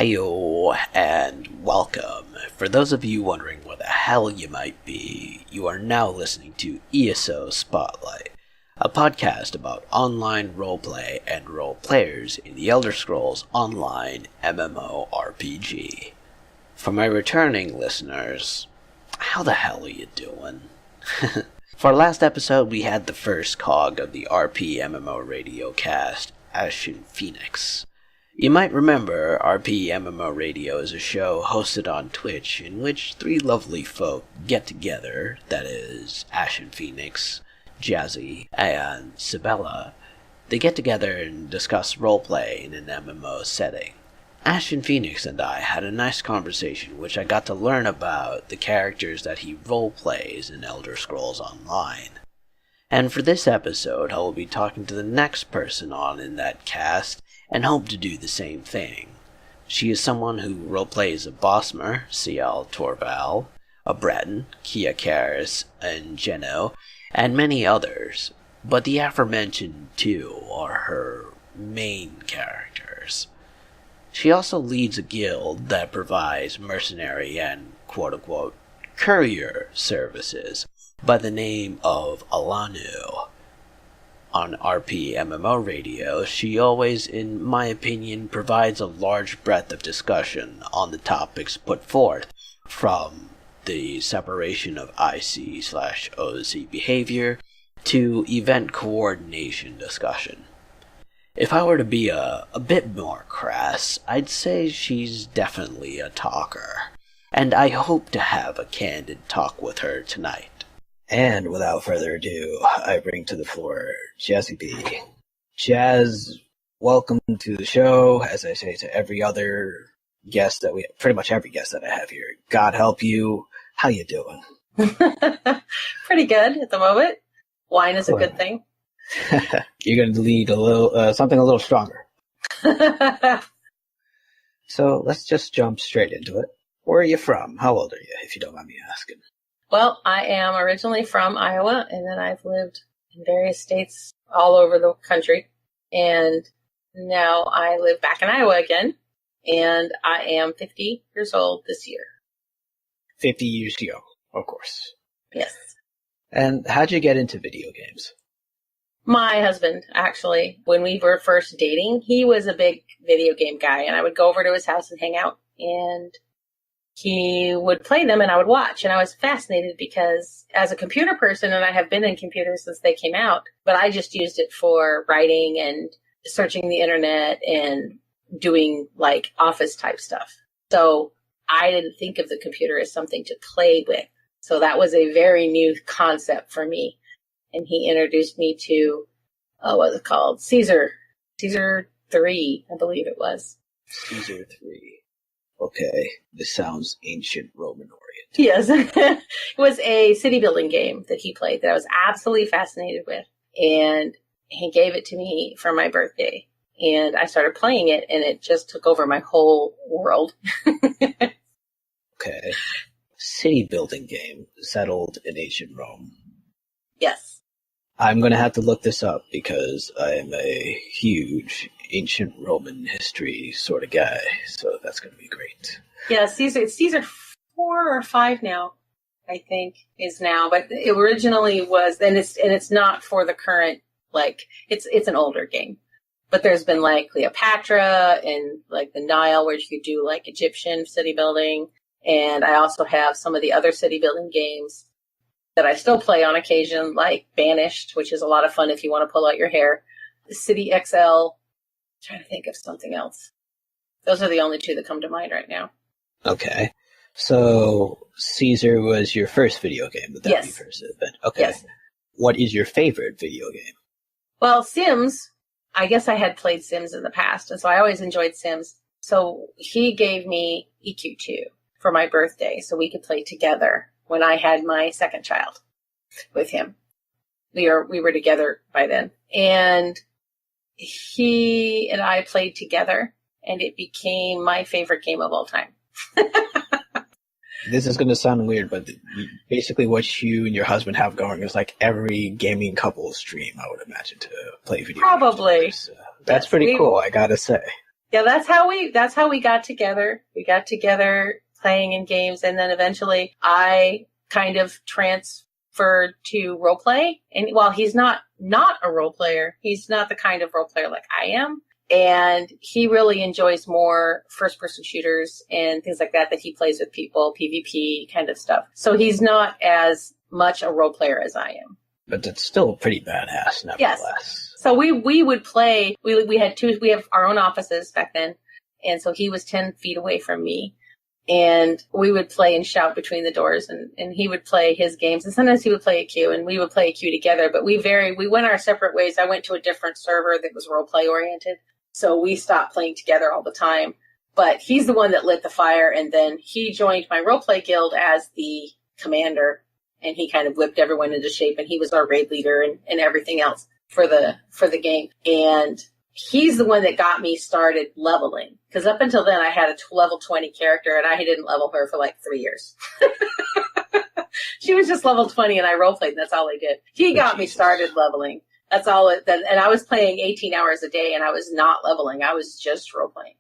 Heyo, and welcome. For those of you wondering where the hell you might be, you are now listening to ESO Spotlight, a podcast about online roleplay and roleplayers in the Elder Scrolls Online MMORPG. For my returning listeners, how the hell are you doing? For our last episode, we had the first cog of the RPMMO-Radio cast, Ashen Phoenix. You might remember RPMMO-Radio is a show hosted on Twitch in which three lovely folk get together, that is, Ashen Phoenix, JazzyBee, and Sibhae. They get together and discuss roleplay in an MMO setting. Ashen Phoenix and I had a nice conversation which I got to learn about the characters that he roleplays in Elder Scrolls Online. And for this episode, I will be talking to the next person on in that cast, and hope to do the same thing. She is someone who roleplays a Bosmer, Ciel Torval, a Breton, Kia Karis, and Geno, and many others, but the aforementioned two are her main characters. She also leads a guild that provides mercenary and quote-unquote courier services by the name of Alanu. On RPMMO-Radio, she always, in my opinion, provides a large breadth of discussion on the topics put forth, from the separation of IC/OC behavior to event coordination discussion. If I were to be a bit more crass, I'd say she's definitely a talker, and I hope to have a candid talk with her tonight. And without further ado, I bring to the floor JazzyBee. Jazz, welcome to the show. As I say to every other guest that pretty much every guest that I have here, God help you. How you doing? Pretty good at the moment. Wine is a good thing. You're going to lead a little something a little stronger. So let's just jump straight into it. Where are you from? How old are you, if you don't mind me asking? Well, I am originally from Iowa, and then I've lived in various states all over the country. And now I live back in Iowa again, and I am 50 years old this year. 50 years ago, of course. Yes. And how'd you get into video games? My husband, actually, when we were first dating, he was a big video game guy, and I would go over to his house and hang out, and he would play them and I would watch, and I was fascinated because as a computer person, and I have been in computers since they came out, but I just used it for writing and searching the internet and doing like office type stuff. So I didn't think of the computer as something to play with. So that was a very new concept for me. And he introduced me to, what was it called? Caesar 3, I believe it was. Caesar 3. Okay, this sounds ancient Roman oriented. Yes. It was a city building game that he played that I was absolutely fascinated with. And he gave it to me for my birthday. And I started playing it, and it just took over my whole world. Okay. City building game settled in ancient Rome. Yes. I'm going to have to look this up because I am a huge ancient Roman history sort of guy, so that's going to be great. Yeah, Caesar 4 or 5 now, I think, is now, but it originally was, and it's not for the current, like, it's an older game. But there's been like Cleopatra and like the Nile, where you could do like Egyptian city building, and I also have some of the other city building games that I still play on occasion, like Banished, which is a lot of fun if you want to pull out your hair. City XL. I'm trying to think of something else. Those are the only two that come to mind right now. Okay. So Caesar was your first video game. Would that Yes. be first event? Okay. Yes. What is your favorite video game? Well, Sims, I guess I had played Sims in the past, and so I always enjoyed Sims. So he gave me EQ2 for my birthday so we could play together when I had my second child with him. We were together by then. And he and I played together, and it became my favorite game of all time. This is going to sound weird, but basically what you and your husband have going is like every gaming couple stream, I would imagine, to play video Probably. games. That's pretty cool, I gotta say. Yeah, that's how we got together. We got together playing in games, and then eventually I kind of transferred to roleplay. And while he's not a role player, he's not the kind of role player like I am. And he really enjoys more first-person shooters and things like that he plays with people, PvP kind of stuff. So he's not as much a role player as I am. But it's still pretty badass, nevertheless. Yes. So we would play. We have our own offices back then, and so he was 10 feet away from me, and we would play and shout between the doors, and he would play his games, and sometimes he would play a queue, and we would play a queue together. But we went our separate ways. I went to a different server that was role play oriented. So we stopped playing together all the time. But he's the one that lit the fire, and then he joined my roleplay guild as the commander, and he kind of whipped everyone into shape, and he was our raid leader and everything else for the game. And he's the one that got me started leveling, because up until then I had a level 20 character, and I didn't level her for like 3 years. She was just level 20, and I roleplayed, and that's all I did. He got me started leveling. That's all and I was playing 18 hours a day, and I was not leveling. I was just role-playing.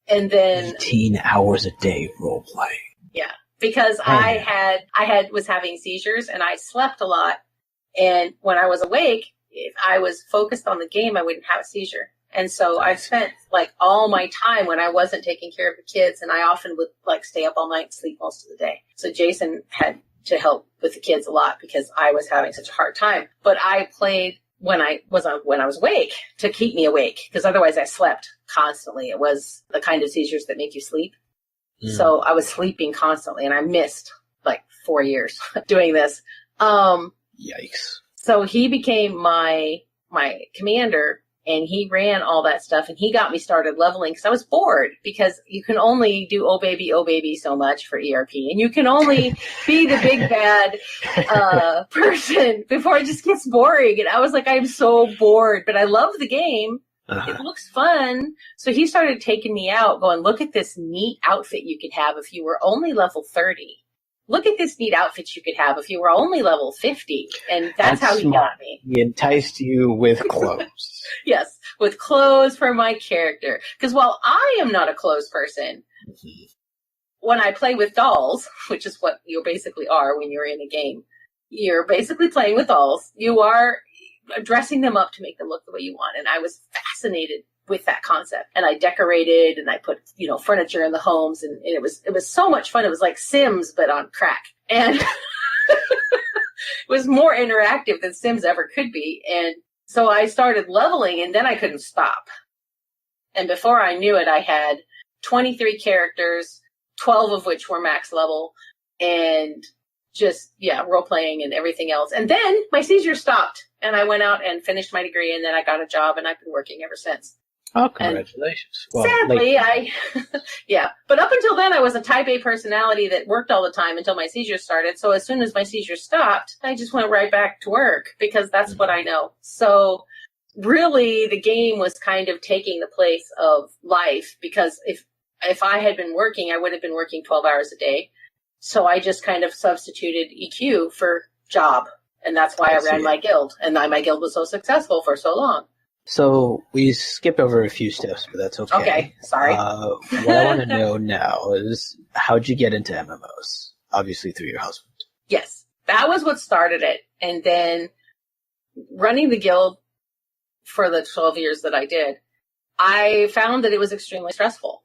And then 18 hours a day role-playing. Yeah, because I was having seizures, and I slept a lot. And when I was awake, if I was focused on the game, I wouldn't have a seizure. And so I spent like all my time when I wasn't taking care of the kids, and I often would like stay up all night and sleep most of the day. So Jason had to help with the kids a lot because I was having such a hard time. But I played when I was awake to keep me awake, because otherwise I slept constantly. It was the kind of seizures that make you sleep. So I was sleeping constantly, and I missed like 4 years doing this. Yikes. So he became my commander, and he ran all that stuff, and he got me started leveling because I was bored, because you can only do oh baby so much for ERP, and you can only be the big bad person before it just gets boring. And I was like, I'm so bored, but I love the game. It looks fun. So he started taking me out, going, look at this neat outfit you could have if you were only level 30. Look at this neat outfit you could have if you were only level 50. And that's how he got me. He enticed you with clothes. Yes, with clothes for my character. Because while I am not a clothes person, when I play with dolls, which is what you basically are when you're in a game, you're basically playing with dolls. You are dressing them up to make them look the way you want. And I was fascinated with that concept. And I decorated, and I put, furniture in the homes, and it was so much fun. It was like Sims, but on crack. And it was more interactive than Sims ever could be. And so I started leveling, and then I couldn't stop. And before I knew it, I had 23 characters, 12 of which were max level, and just, role-playing and everything else. And then my seizures stopped, and I went out and finished my degree, and then I got a job, and I've been working ever since. Oh, congratulations. Well, sadly, but up until then, I was a type A personality that worked all the time until my seizures started. So as soon as my seizures stopped, I just went right back to work, because that's what I know. So really, the game was kind of taking the place of life, because if I had been working, I would have been working 12 hours a day. So I just kind of substituted EQ for job. And that's why I ran my guild. And my guild was so successful for so long. So we skipped over a few steps, but that's okay. Okay, sorry. What I want to know now is, how'd you get into MMOs? Obviously through your husband. Yes, that was what started it. And then running the guild for the 12 years that I did, I found that it was extremely stressful.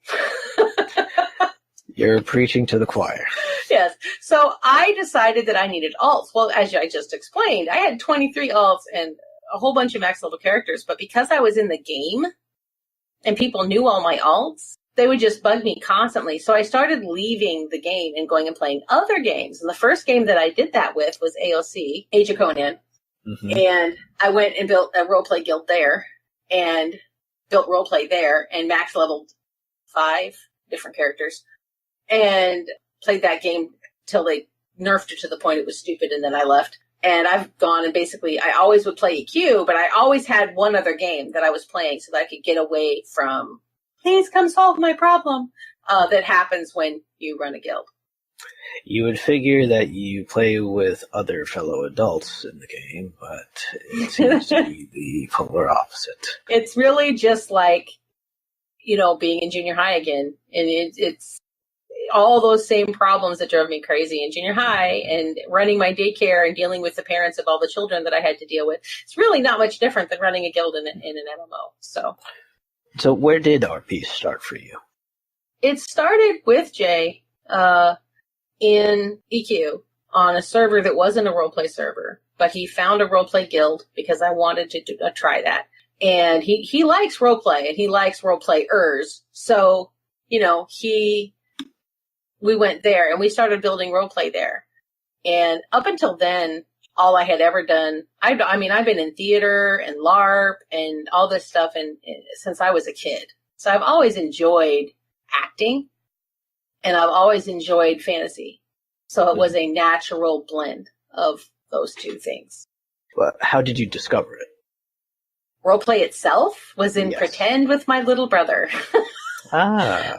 You're preaching to the choir. Yes. So I decided that I needed alts. Well, as I just explained, I had 23 alts and a whole bunch of max level characters, but because I was in the game and people knew all my alts, they would just bug me constantly. So I started leaving the game and going and playing other games. And the first game that I did that with was AOC, Age of Conan. And I went and built a roleplay guild there, and built roleplay there, and max leveled 5 different characters, and played that game till they nerfed it to the point it was stupid, and then I left. And I've gone and basically, I always would play EQ, but I always had one other game that I was playing so that I could get away from, please come solve my problem, that happens when you run a guild. You would figure that you play with other fellow adults in the game, but it seems to be the polar opposite. It's really just like, being in junior high again. And it's all those same problems that drove me crazy in junior high and running my daycare and dealing with the parents of all the children that I had to deal with. It's really not much different than running a guild in an MMO. So where did RP start for you? It started with Jay in EQ on a server that wasn't a roleplay server, but he found a roleplay guild because I wanted to try that. And he likes roleplay and he likes roleplayers. So, we went there and we started building roleplay there. And up until then, all I had ever done, I've been in theater and LARP and all this stuff since I was a kid. So I've always enjoyed acting and I've always enjoyed fantasy. So it was a natural blend of those two things. Well, how did you discover it? Roleplay itself was in pretend with my little brother.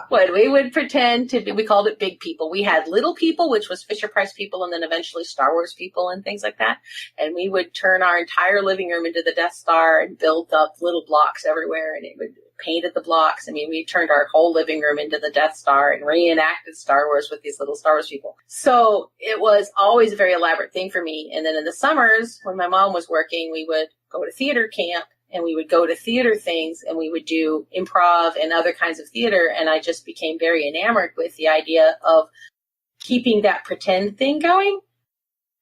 When we would pretend to be, we called it big people. We had little people, which was Fisher-Price people, and then eventually Star Wars people and things like that. And we would turn our entire living room into the Death Star and build up little blocks everywhere, and it would painted the blocks. I mean, we turned our whole living room into the Death Star and reenacted Star Wars with these little Star Wars people. So it was always a very elaborate thing for me. And then in the summers, when my mom was working, we would go to theater camp. And we would go to theater things and we would do improv and other kinds of theater. And I just became very enamored with the idea of keeping that pretend thing going.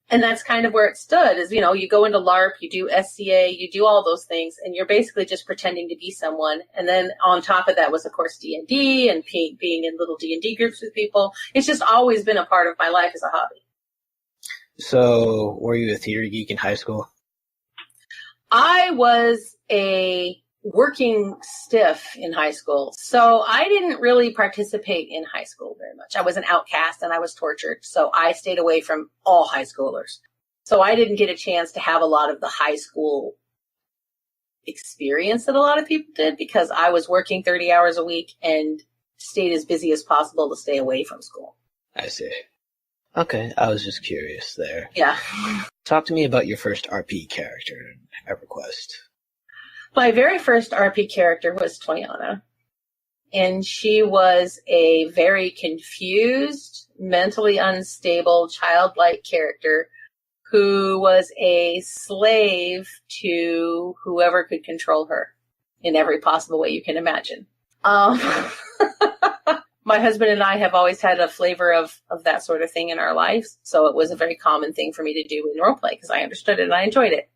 And that's kind of where it stood is, you go into LARP, you do SCA, you do all those things, and you're basically just pretending to be someone. And then on top of that was, of course, D&D and being in little D&D groups with people. It's just always been a part of my life as a hobby. So were you a theater geek in high school? I was a working stiff in high school, so I didn't really participate in high school very much. I was an outcast and I was tortured, so I stayed away from all high schoolers. So I didn't get a chance to have a lot of the high school experience that a lot of people did because I was working 30 hours a week and stayed as busy as possible to stay away from school. I see. Okay, I was just curious there. Yeah. Talk to me about your first RP character in EverQuest. My very first RP character was Toyana, and she was a very confused, mentally unstable, childlike character who was a slave to whoever could control her in every possible way you can imagine. My husband and I have always had a flavor of that sort of thing in our lives, so it was a very common thing for me to do in roleplay because I understood it and I enjoyed it.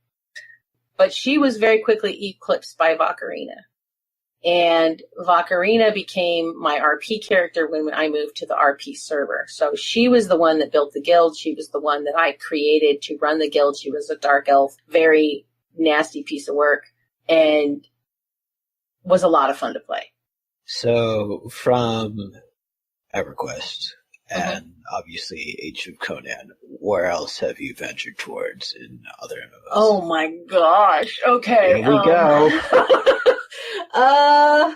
But she was very quickly eclipsed by Vakarina. And Vakarina became my RP character when I moved to the RP server. So she was the one that built the guild. She was the one that I created to run the guild. She was a dark elf, very nasty piece of work, and was a lot of fun to play. So, from EverQuest and obviously Age of Conan, where else have you ventured towards in other MMOs? Oh my gosh. Okay. Here we go.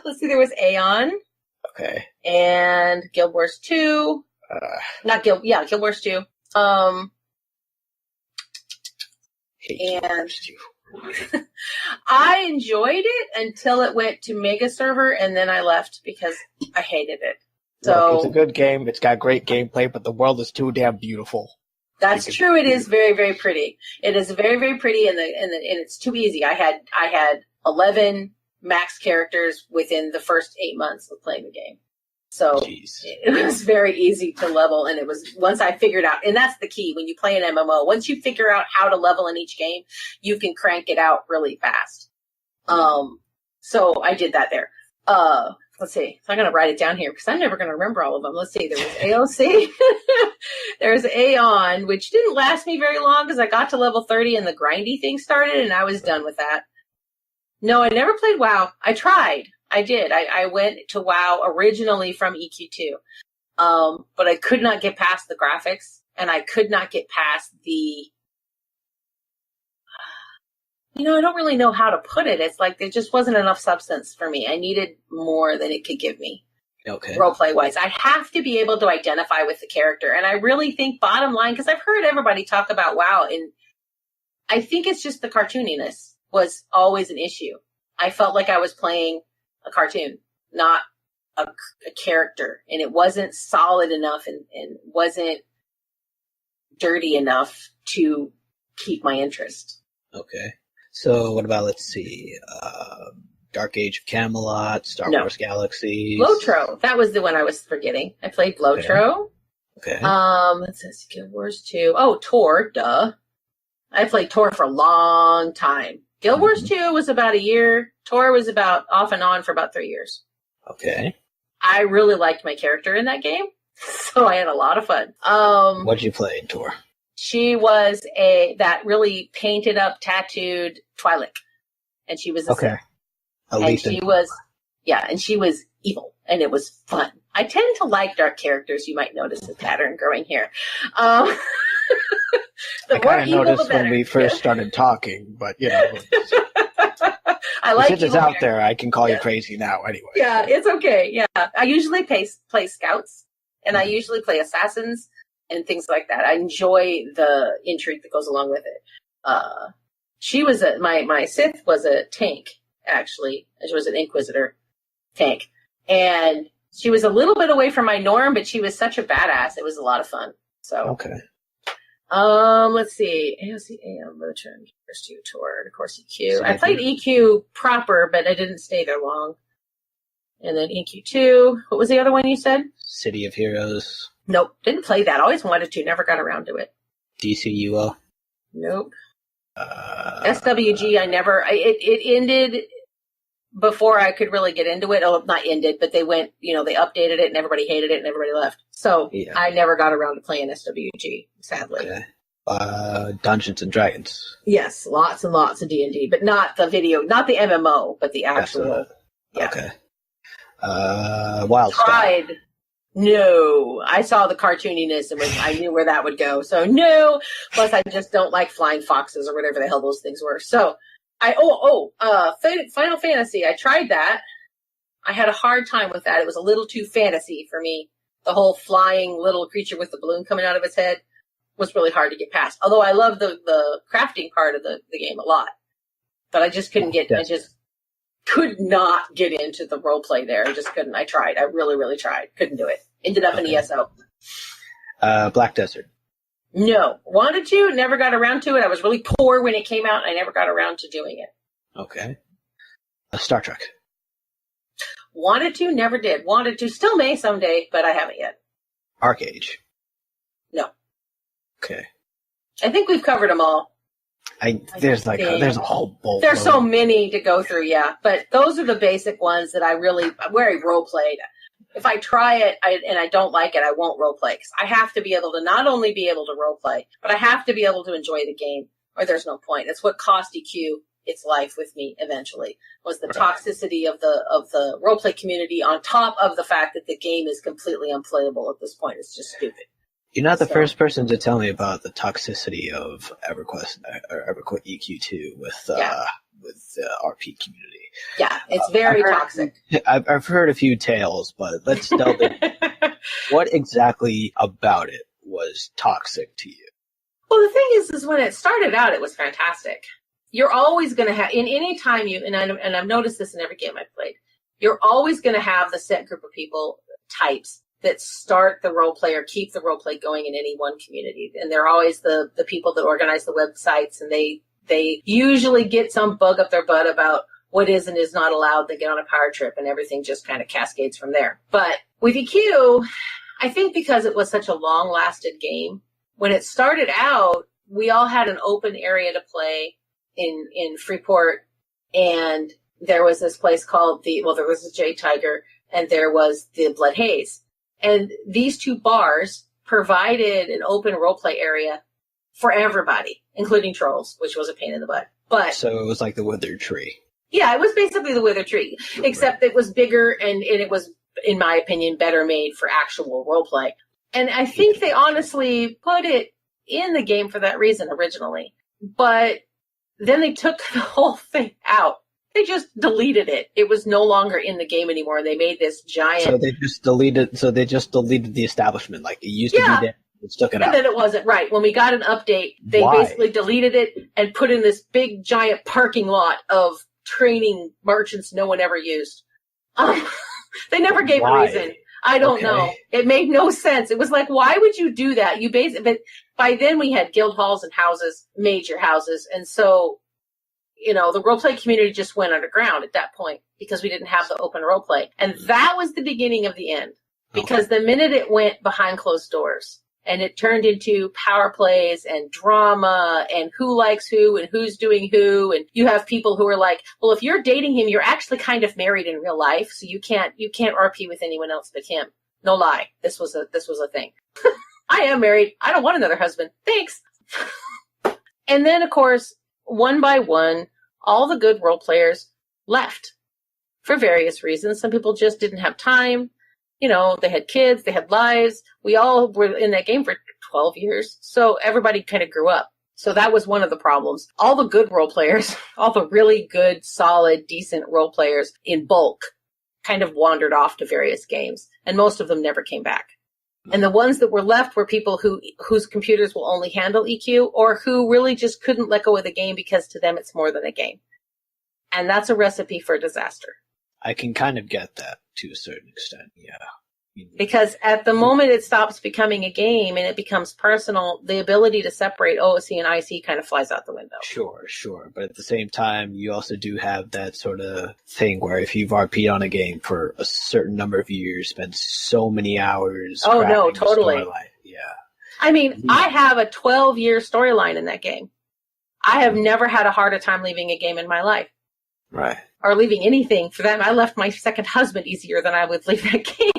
Let's see, there was Aeon. Okay. And Guild Wars 2. Guild Wars 2. Guild Wars 2. I enjoyed it until it went to Mega Server, and then I left because I hated it. So it's a good game. It's got great gameplay, but the world is too damn beautiful. That's true. It is very, very pretty. It is very, very pretty, and it's too easy. I had 11 max characters within the first 8 months of playing the game. So it was very easy to level, and it was once I figured out, and that's the key when you play an MMO. Once you figure out how to level in each game, you can crank it out really fast. So I did that there. Let's see. So I'm going to write it down here because I'm never going to remember all of them. Let's see. There was AOC. There was Aeon, which didn't last me very long because I got to level 30 and the grindy thing started, and I was done with that. No, I never played WoW. I tried. I did. I went to WoW originally from EQ2. But I could not get past the graphics, and I could not get past the... I don't really know how to put it. It's like there just wasn't enough substance for me. I needed more than it could give me. Okay. Roleplay-wise. I have to be able to identify with the character. And I really think, bottom line, because I've heard everybody talk about WoW, and I think it's just the cartooniness was always an issue. I felt like I was playing a cartoon. not a character, and it wasn't solid enough and wasn't dirty enough to keep my interest. Okay. So what about, let's see, Dark Age of Camelot, Star Wars Galaxies? Lotro. That was the one I was forgetting. I played Lotro. Okay. It says Guild Wars 2. Oh, Tor, duh. I played Tor for a long time. Guild Wars 2 was about a year. Tor was about off and on for about 3 years. Okay. I really liked my character in that game, so I had a lot of fun. What did you play in Tor? She was that really painted up, tattooed Twi'lek, and she was a Sith. And she was evil, and it was fun. I tend to like dark characters. You might notice a pattern growing here. I kind of noticed when we first started talking, but I like since it's out there, I can call you crazy now anyway. Yeah, it's okay. Yeah, I usually play scouts, and I usually play assassins and things like that. I enjoy the intrigue that goes along with it. She was my Sith was a tank, actually. She was an Inquisitor tank, and she was a little bit away from my norm, but she was such a badass. It was a lot of fun. So okay. Let's see. AOC, AM, Lotron, first 2 Tor, of course EQ. I played EQ proper, but I didn't stay there long. And then EQ2. What was the other one you said? City of Heroes. Nope, didn't play that. Always wanted to, never got around to it. DCUO. Nope. SWG, it ended before I could really get into it. Oh, not ended, but they went, they updated it and everybody hated it and everybody left. So I never got around to playing SWG, sadly. Okay. Dungeons and Dragons. Yes, lots and lots of D&D, but not the MMO, but the actual. Okay. Wildstar. Tried. No, I saw the cartooniness and I knew where that would go. So no, plus I just don't like flying foxes or whatever the hell those things were. So Final Fantasy. I tried that. I had a hard time with that. It was a little too fantasy for me. The whole flying little creature with the balloon coming out of its head was really hard to get past. Although I love the crafting part of the game a lot, but I just couldn't get. I just could not get into the role play there. I just couldn't. I tried. I really, really tried. Couldn't do it. Ended up in ESO. Black Desert. No. Wanted to, never got around to it. I was really poor when it came out. I never got around to doing it. Okay. Star Trek. Wanted to, never did. Wanted to, still may someday, but I haven't yet. Arcade. No. Okay. I think we've covered them all. There's a whole bowl. There's so many to go through, yeah. But those are the basic ones that I'm very role played. If I try it and I don't like it, I won't role play because I have to be able to not only be able to role play, but I have to be able to enjoy the game, or there's no point. It's what cost EQ its life with me eventually, was the toxicity of the role play community on top of the fact that the game is completely unplayable at this point. It's just stupid. You're not the first person to tell me about the toxicity of EverQuest or EverQuest EQ2 with the RP community. Yeah, it's very toxic. I've heard a few tales, but let's delve in. What exactly about it was toxic to you? Well, the thing is when it started out, it was fantastic. You're always going to have, in any time and I've noticed this in every game I've played, you're always going to have the set group of people, types, that start the role play or keep the role play going in any one community. And they're always the people that organize the websites, and they usually get some bug up their butt about what is and is not allowed. They get on a power trip and everything just kind of cascades from there. But with EQ, I think because it was such a long-lasted game, when it started out, we all had an open area to play in Freeport, and there was this place called there was the J Tiger, and there was the Blood Haze. And these two bars provided an open role play area for everybody, including trolls, which was a pain in the butt. But so it was like the Withered Tree. Yeah, it was basically the Withered Tree, except it was bigger and it was, in my opinion, better made for actual role play. And I think they honestly put it in the game for that reason originally. But then they took the whole thing out. They just deleted it. It was no longer in the game anymore. They made this giant. So they just deleted the establishment. Like it used to be there. It took it out. And then it wasn't right. When we got an update, they basically deleted it and put in this big giant parking lot of training merchants no one ever used. They never gave a reason. I don't know. It made no sense. It was like, why would you do that? But by then we had guild halls and houses, major houses. And so, the roleplay community just went underground at that point because we didn't have the open roleplay. And that was the beginning of the end. Because the minute it went behind closed doors and it turned into power plays and drama and who likes who and who's doing who. And you have people who are like, well, if you're dating him, you're actually kind of married in real life. So you can't RP with anyone else but him. No lie. This was a thing. I am married. I don't want another husband. Thanks. And then, of course, one by one, all the good role players left for various reasons. Some people just didn't have time. They had kids, they had lives. We all were in that game for 12 years. So everybody kind of grew up. So that was one of the problems. All the good role players, all the really good, solid, decent role players in bulk kind of wandered off to various games. And most of them never came back. And the ones that were left were people whose computers will only handle EQ or who really just couldn't let go of the game because to them it's more than a game. And that's a recipe for disaster. I can kind of get that to a certain extent, yeah. Because at the moment it stops becoming a game and it becomes personal, the ability to separate OOC and IC kind of flies out the window. Sure. But at the same time, you also do have that sort of thing where if you've RP'd on a game for a certain number of years, spent so many hours. Oh, no, totally. Yeah. I mean, I have a 12-year storyline in that game. I have never had a harder time leaving a game in my life. Right. Or leaving anything. For them, I left my second husband easier than I would leave that game.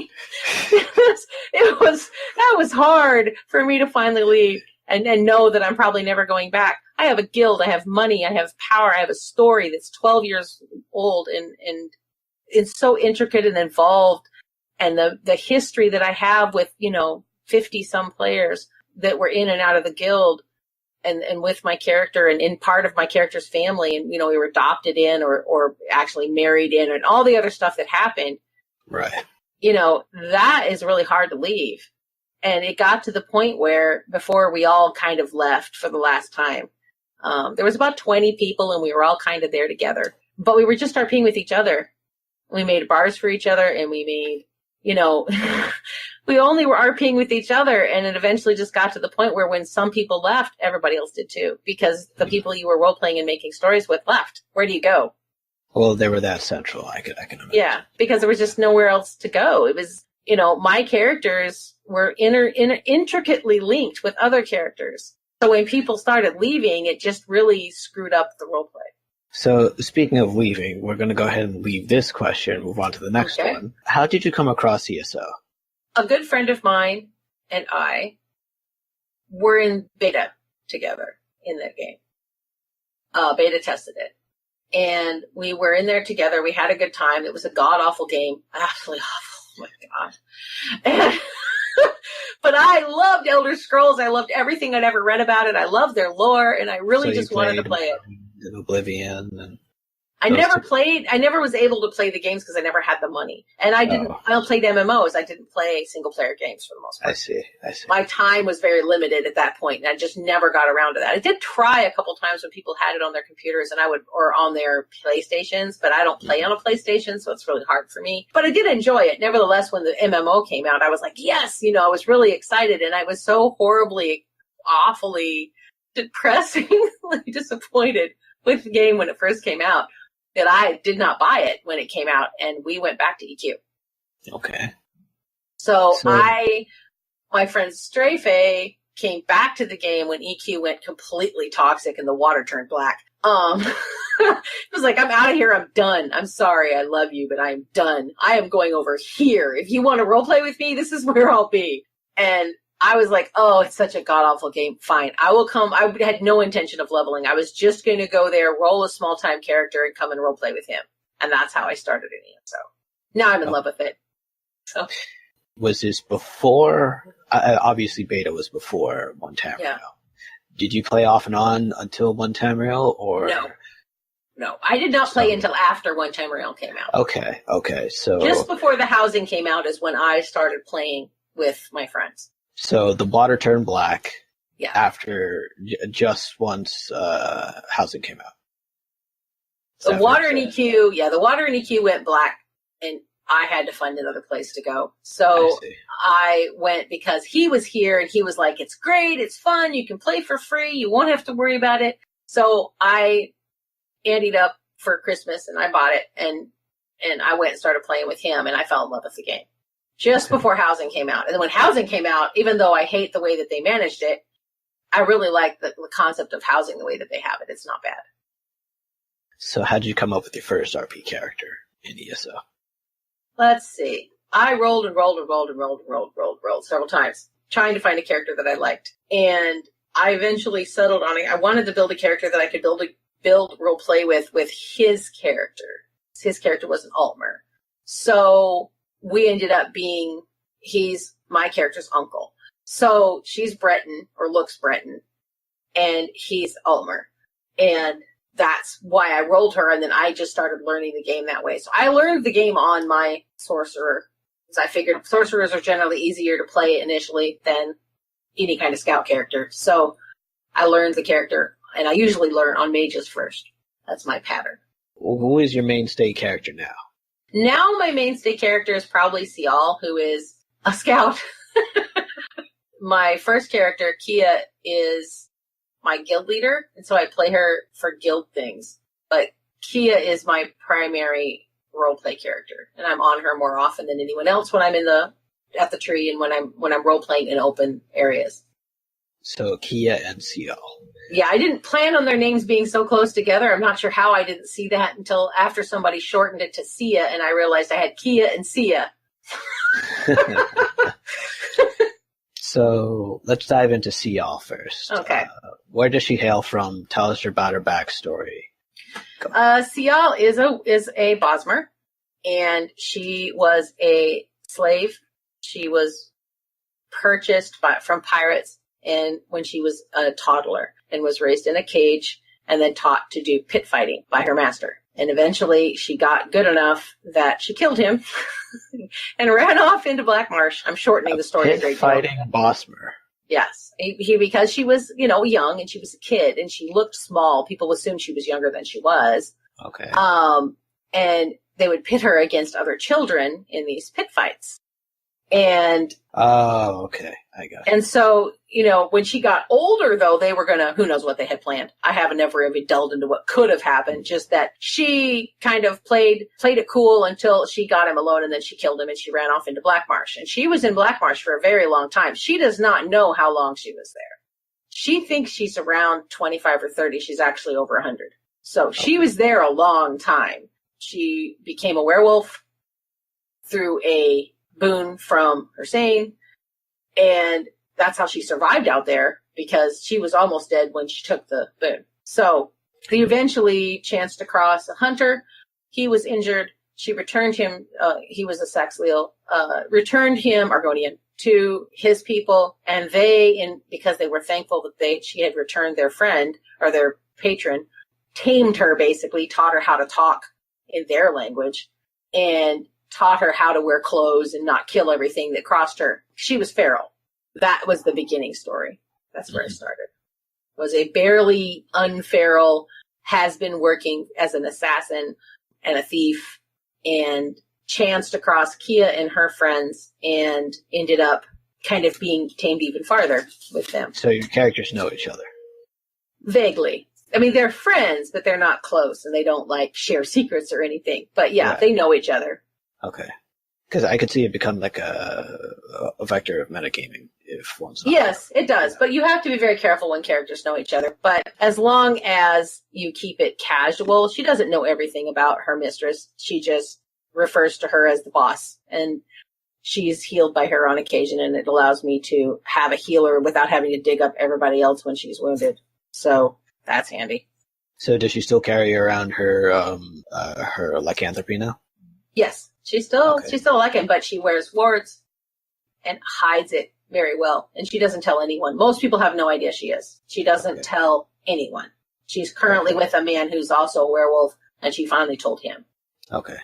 That was hard for me to finally leave and know that I'm probably never going back. I have a guild, I have money, I have power, I have a story that's 12 years old and it's so intricate and involved. And the history that I have with, 50 some players that were in and out of the guild and with my character and in part of my character's family. And, we were adopted in or actually married in and all the other stuff that happened. Right. That is really hard to leave. And it got to the point where before we all kind of left for the last time, there was about 20 people and we were all kind of there together, but we were just RPing with each other. We made bars for each other and we made, we only were RPing with each other. And it eventually just got to the point where when some people left, everybody else did too, because the people you were role playing and making stories with left. Where do you go? Well, they were that central. I can imagine. Yeah, because there was just nowhere else to go. It was, my characters were intricately linked with other characters. So when people started leaving, it just really screwed up the role play. So speaking of leaving, we're going to go ahead and leave this question and move on to the next one. How did you come across ESO? A good friend of mine and I were in beta together in that game. Beta tested it. And we were in there together. We had a good time. It was a god-awful game. Absolutely awful. Oh, my God. But I loved Elder Scrolls. I loved everything I'd ever read about it. I loved their lore, and I really just wanted to play it. In Oblivion and I never was able to play the games because I never had the money. And I played MMOs. I didn't play single player games for the most part. I see. My time was very limited at that point, and I just never got around to that. I did try a couple times when people had it on their computers or on their PlayStations, but I don't play on a PlayStation, so it's really hard for me. But I did enjoy it. Nevertheless, when the MMO came out, I was like, yes, I was really excited, and I was so horribly, awfully, depressingly disappointed with the game when it first came out that I did not buy it when it came out, and we went back to EQ. Okay. So my friend Strafe came back to the game when EQ went completely toxic and the water turned black. It was like, I'm out of here. I'm done. I'm sorry. I love you, but I'm done. I am going over here. If you want to role play with me, this is where I'll be. And I was like, oh, it's such a god-awful game. Fine. I will come. I had no intention of leveling. I was just going to go there, roll a small-time character, and come and role play with him. And that's how I started in it. So now I'm in love with it. So was this before? Obviously, beta was before One Tamriel. Yeah. Did you play off and on until One Tamriel, or No, I did not play until after One Tamriel came out. Okay. So just before the housing came out is when I started playing with my friends. So the water turned black after just once housing came out. The water in EQ went black, and I had to find another place to go. So I went because he was here and he was like, it's great, it's fun, you can play for free, you won't have to worry about it. So I ended up for Christmas and I bought it and I went and started playing with him and I fell in love with the game just before Housing came out. And then when Housing came out, even though I hate the way that they managed it, I really like the concept of Housing the way that they have it. It's not bad. So how did you come up with your first RP character in ESO? Let's see. I rolled several times trying to find a character that I liked. And I eventually settled on it. I wanted to build a character that I could build role play with his character. His character was an Altmer. So we ended up he's my character's uncle. So she's Breton, or looks Breton, and he's Altmer. And that's why I rolled her, and then I just started learning the game that way. So I learned the game on my sorcerer, because I figured sorcerers are generally easier to play initially than any kind of scout character. So I learned the character, and I usually learn on mages first. That's my pattern. Well, who is your mainstay character now? Now my mainstay character is probably Seols, who is a scout. My first character, Kia, is my guild leader, and so I play her for guild things. But Kia is my primary roleplay character, and I'm on her more often than anyone else when I'm at the tree and when I'm role playing in open areas. So Kia and Seols. Yeah, I didn't plan on their names being so close together. I'm not sure how I didn't see that until after somebody shortened it to Sia, and I realized I had Kia and Sia. So let's dive into Seols first. Okay. Where does she hail from? Tell us about her backstory. Seols is a Bosmer, and she was a slave. She was purchased from pirates and when she was a toddler, and was raised in a cage and then taught to do pit fighting by her master. And eventually she got good enough that she killed him and ran off into Black Marsh. I'm shortening the story a great deal. Fighting Bosmer. Yes. Because she was, young and she was a kid and she looked small. People assumed she was younger than she was. Okay. And they would pit her against other children in these pit fights. And oh, okay. I got it. And so, when she got older, though, they were who knows what they had planned. I haven't ever really delved into what could have happened, just that she kind of played it cool until she got him alone, and then she killed him, and she ran off into Black Marsh. And she was in Black Marsh for a very long time. She does not know how long she was there. She thinks she's around 25 or 30. She's actually over 100. So she was there a long time. She became a werewolf through a boon from Hussein, and that's how she survived out there, because she was almost dead when she took the boon. So they eventually chanced across a hunter. He was injured. She returned him, he was a Saxleal, returned him, Argonian, to his people, and because they were thankful that she had returned their friend, or their patron, tamed her basically, taught her how to talk in their language, and taught her how to wear clothes and not kill everything that crossed her. She was feral. That was the beginning story. That's where it started. Was a barely unferal, has been working as an assassin and a thief, and chanced across Kia and her friends and ended up kind of being tamed even farther with them. So your characters know each other? Vaguely. I mean, they're friends, but they're not close, and they don't share secrets or anything. But yeah, they know each other. Okay. Because I could see it become like a vector of metagaming if one's not. Yes, it does. Yeah. But you have to be very careful when characters know each other. But as long as you keep it casual, she doesn't know everything about her mistress. She just refers to her as the boss. And she's healed by her on occasion, and it allows me to have a healer without having to dig up everybody else when she's wounded. So that's handy. So does she still carry around her lycanthropy now? Yes. She's still like him, but she wears wards and hides it very well. And she doesn't tell anyone. Most people have no idea she is. She doesn't tell anyone. She's currently with a man who's also a werewolf, and she finally told him. Okay.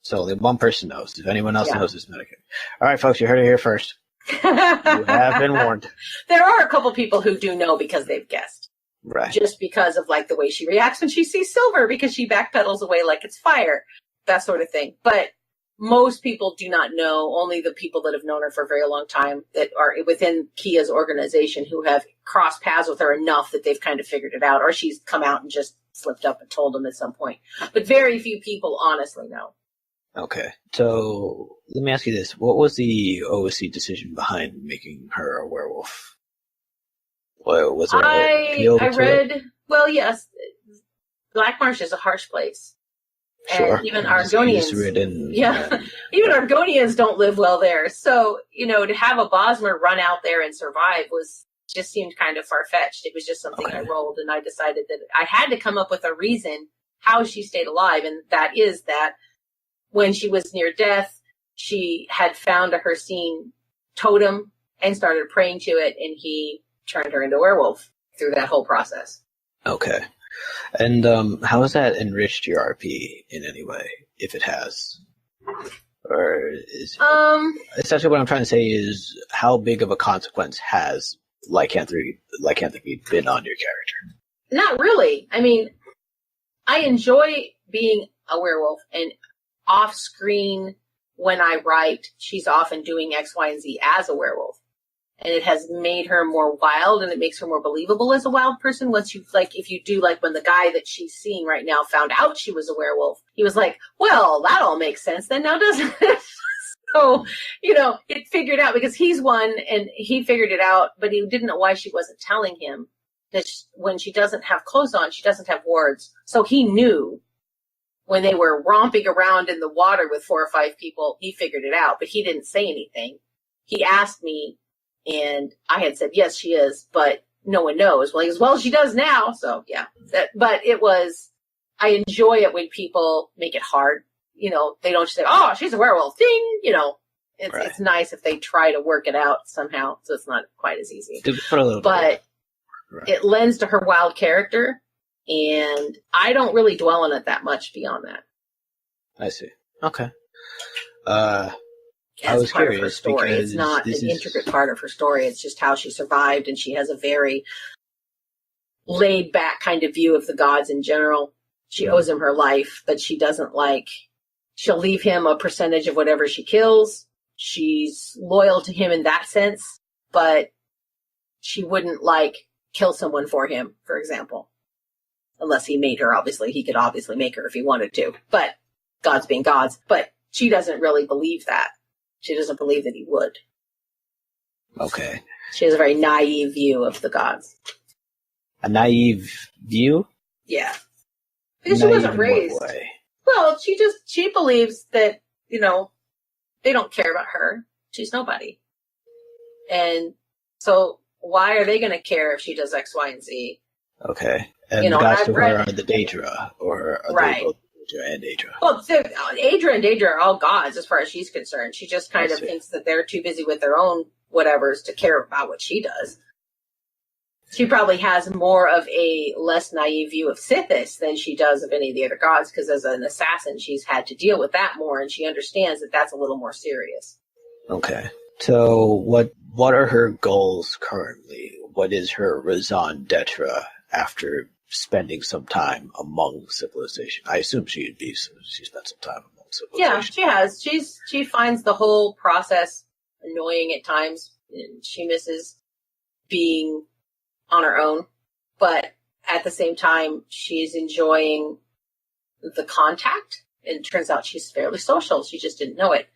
So only one person knows. If anyone else knows, it's medicating. All right, folks, you heard it here first. You have been warned. There are a couple people who do know because they've guessed. Right. Just because of the way she reacts when she sees silver, because she backpedals away like it's fire. That sort of thing. But most people do not know, only the people that have known her for a very long time that are within Kia's organization who have crossed paths with her enough that they've kind of figured it out, or she's come out and just slipped up and told them at some point. But very few people honestly know. Okay. So let me ask you this. What was the OSC decision behind making her a werewolf? What was there an appeal to it? Well, yes, Black Marsh is a harsh place. Sure. And even Argonians, even Argonians don't live well there. So, to have a Bosmer run out there and survive just seemed kind of far-fetched. It was just something I rolled, and I decided that I had to come up with a reason how she stayed alive, and that is that when she was near death, she had found a Hircine totem and started praying to it, and he turned her into a werewolf through that whole process. Okay. And how has that enriched your RP in any way, if it has? Or is essentially what I'm trying to say is how big of a consequence has lycanthropy been on your character? Not really. I mean, I enjoy being a werewolf, and off screen when I write, she's often doing X, Y, and Z as a werewolf. And it has made her more wild, and it makes her more believable as a wild person. Once you, if you do, when the guy that she's seeing right now found out she was a werewolf, he was like, well, that all makes sense then, now doesn't it? So, it figured out, because he's one, and he figured it out, but he didn't know why she wasn't telling him that when she doesn't have clothes on, she doesn't have wards. So he knew when they were romping around in the water with 4 or 5 people, he figured it out, but he didn't say anything. He asked me, and I had said, yes, she is, but no one knows. Well, she does now. So yeah, but I enjoy it when people make it hard. They don't just say, oh, she's a werewolf, ding, it's nice if they try to work it out somehow. So it's not quite as easy, but it lends to her wild character, and I don't really dwell on it that much beyond that. I see. Okay. I was curious of her story. It's not an intricate part of her story. It's just how she survived, and she has a very laid back kind of view of the gods in general. She owes him her life, but she doesn't she'll leave him a percentage of whatever she kills. She's loyal to him in that sense, but she wouldn't kill someone for him, for example, unless he made her. Obviously, he could obviously make her if he wanted to, but gods being gods. But she doesn't really believe that. She doesn't believe that he would. Okay. She has a very naive view of the gods. A naive view? Yeah. Because she wasn't raised. What way? Well, she believes that, they don't care about her. She's nobody. And so why are they going to care if she does X, Y, and Z? Okay. And the gods to her are the Daedra, or are they both Daedra and Daedra? Well, Aedra and Daedra are all gods as far as she's concerned. She just kind of thinks that they're too busy with their own whatevers to care about what she does. She probably has more of a less naive view of Sithis than she does of any of the other gods, because as an assassin, she's had to deal with that more, and she understands that that's a little more serious. Okay. So what are her goals currently? What is her raison d'etre after spending some time among civilization? I assume she spent some time among civilization. Yeah, she has. She finds the whole process annoying at times, and she misses being on her own, but at the same time, she's enjoying the contact, and it turns out she's fairly social. She just didn't know it.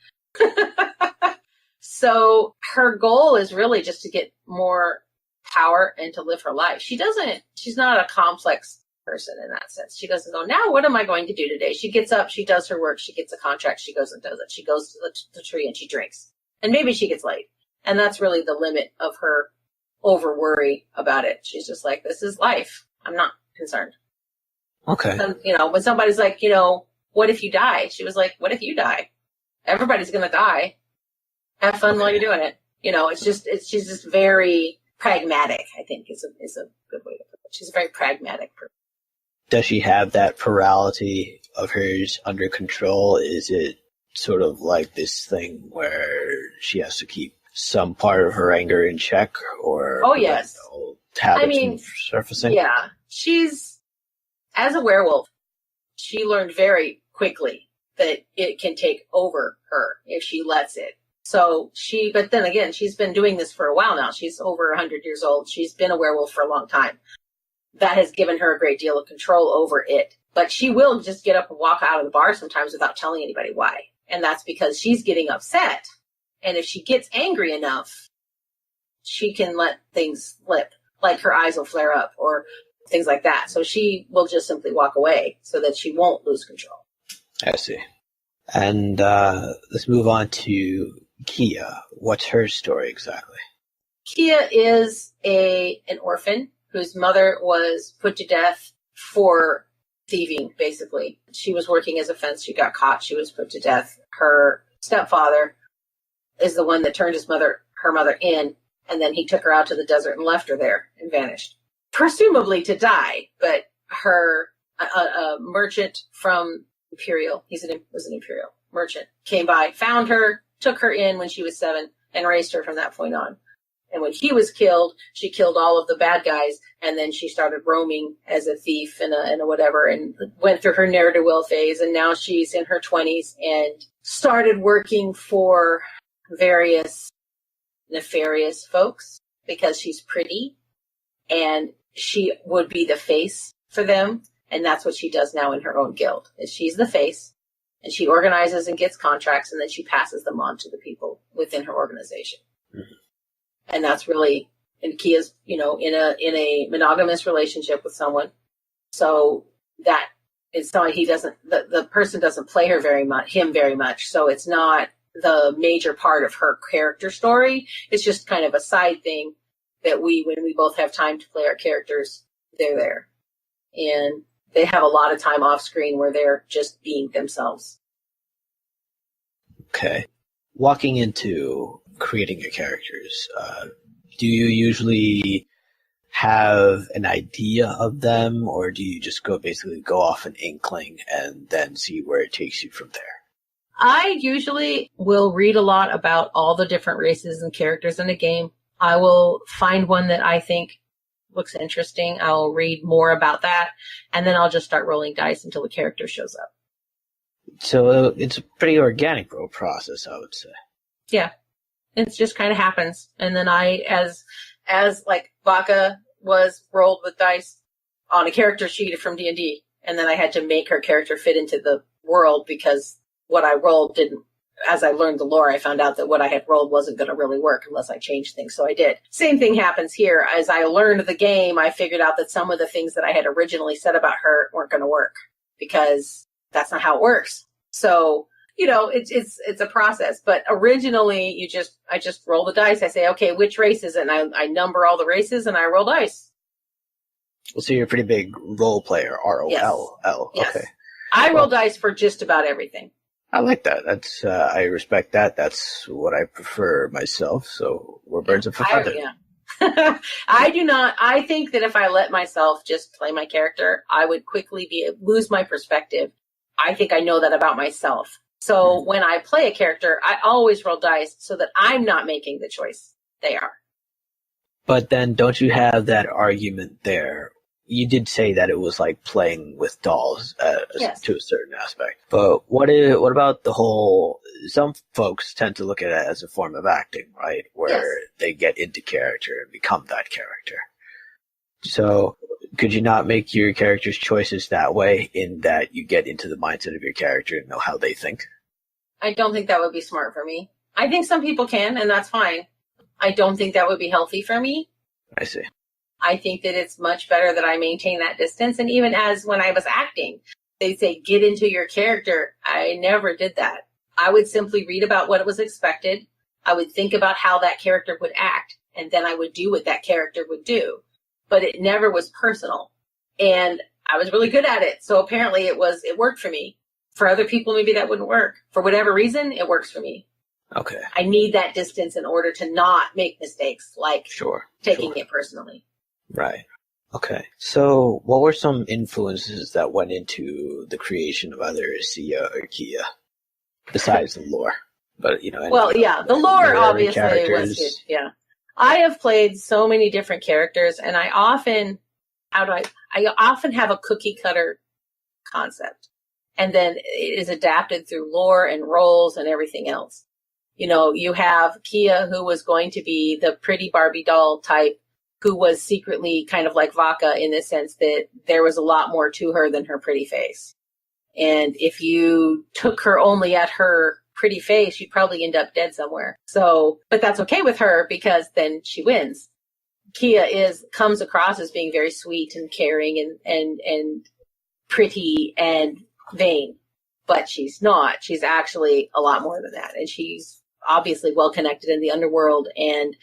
So her goal is really just to get more power and to live her life. She's not a complex person in that sense. She doesn't go, now what am I going to do today? She gets up, she does her work, she gets a contract, she goes and does it. She goes to the tree and she drinks. And maybe she gets laid. And that's really the limit of her over worry about it. She's just like, this is life. I'm not concerned. Okay. And, when somebody's like, what if you die? She was like, what if you die? Everybody's going to die. Have fun while you're doing it. She's just very pragmatic, I think is a good way to put it. She's a very pragmatic person. Does she have that plurality of hers under control? Is it sort of like this thing where she has to keep some part of her anger in check, or yes, habits from surfacing? Yeah, she's, as a werewolf, she learned very quickly that it can take over her if she lets it. So but then again, she's been doing this for a while now. She's over 100 years old. She's been a werewolf for a long time. That has given her a great deal of control over it. But she will just get up and walk out of the bar sometimes without telling anybody why. And that's because she's getting upset. And if she gets angry enough, she can let things slip. Like her eyes will flare up or things like that. So she will just simply walk away so that she won't lose control. I see. And let's move on to Kia. What's her story exactly? Kia is an orphan whose mother was put to death for thieving, basically. She was working as a fence. She got caught. She was put to death. Her stepfather is the one that turned her mother in, and then he took her out to the desert and left her there and vanished. Presumably to die, but a merchant from Imperial, was an Imperial merchant, came by, found her, took her in when she was 7, and raised her from that point on. And when he was killed, she killed all of the bad guys, and then she started roaming as a thief and a whatever, and went through her ne'er-do-well phase, and now she's in her 20s and started working for various nefarious folks because she's pretty, and she would be the face for them, and that's what she does now in her own guild, is she's the face, and she organizes and gets contracts, and then she passes them on to the people within her organization. Mm-hmm. And that's really, and Kia's, in a monogamous relationship with someone. So that it's not, the person doesn't play him very much. So it's not the major part of her character story. It's just kind of a side thing that when we both have time to play our characters, they're there. And they have a lot of time off screen where they're just being themselves. Okay. Walking into creating your characters, do you usually have an idea of them, or do you just basically go off an inkling and then see where it takes you from there? I usually will read a lot about all the different races and characters in a game. I will find one that I think looks interesting. I'll read more about that, and then I'll just start rolling dice until the character shows up. So it's a pretty organic role process, I would say. Yeah. It just kind of happens. And then I, as like Baka was rolled with dice on a character sheet from D&D, and then I had to make her character fit into the world because what I rolled didn't, as I learned the lore, I found out that what I had rolled wasn't going to really work unless I changed things. So I did. Same thing happens here. As I learned the game, I figured out that some of the things that I had originally said about her weren't going to work because that's not how it works. So, it's a process, but originally I just roll the dice. I say, okay, which race is it? And I number all the races and I roll dice. So you're a pretty big role player, R-O-L-L. Yes. Okay. I roll dice for just about everything. I like that. That's, I respect that. That's what I prefer myself. So we're birds of a feather. Yeah. I think that if I let myself just play my character, I would quickly lose my perspective. I think I know that about myself. So when I play a character, I always roll dice so that I'm not making the choice. They are. But then don't you have that argument there? You did say that it was like playing with dolls yes. to a certain aspect. But what about the whole, some folks tend to look at it as a form of acting, right? Where yes. they get into character and become that character. So could you not make your character's choices that way, in that you get into the mindset of your character and know how they think? I don't think that would be smart for me. I think some people can, and that's fine. I don't think that would be healthy for me. I see. I think that it's much better that I maintain that distance. And even as when I was acting, they say, get into your character. I never did that. I would simply read about what was expected. I would think about how that character would act, and then I would do what that character would do. But it never was personal. And I was really good at it. So apparently it worked for me. For other people, maybe that wouldn't work. For whatever reason, it works for me. Okay. I need that distance in order to not make mistakes, like taking it personally. Right. Okay. So what were some influences that went into the creation of either Sia or Kia, besides the lore? But, the lore obviously was huge. Yeah. I have played so many different characters, and I often have a cookie cutter concept. and then it is adapted through lore and roles and everything else. You have Kia, who was going to be the pretty Barbie doll type, who was secretly kind of like Vaka in the sense that there was a lot more to her than her pretty face. And if you took her only at her pretty face, you'd probably end up dead somewhere. So, but that's okay with her because then she wins. Kia comes across as being very sweet and caring and pretty and vain, but she's not. She's actually a lot more than that. And she's obviously well connected in the underworld and,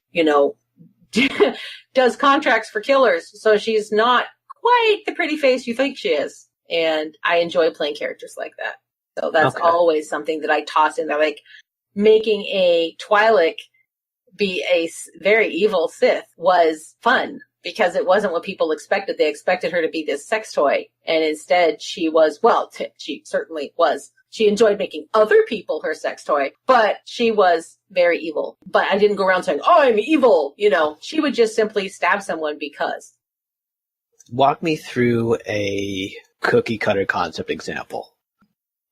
does contracts for killers. So she's not quite the pretty face you think she is. And I enjoy playing characters like that. So that's always something that I toss in there, like making a Twi'lek be a very evil Sith was fun because it wasn't what people expected. They expected her to be this sex toy. And instead she was, she certainly was. She enjoyed making other people her sex toy, but she was very evil. But I didn't go around saying, oh, I'm evil. She would just simply stab someone because. Walk me through a cookie cutter concept example.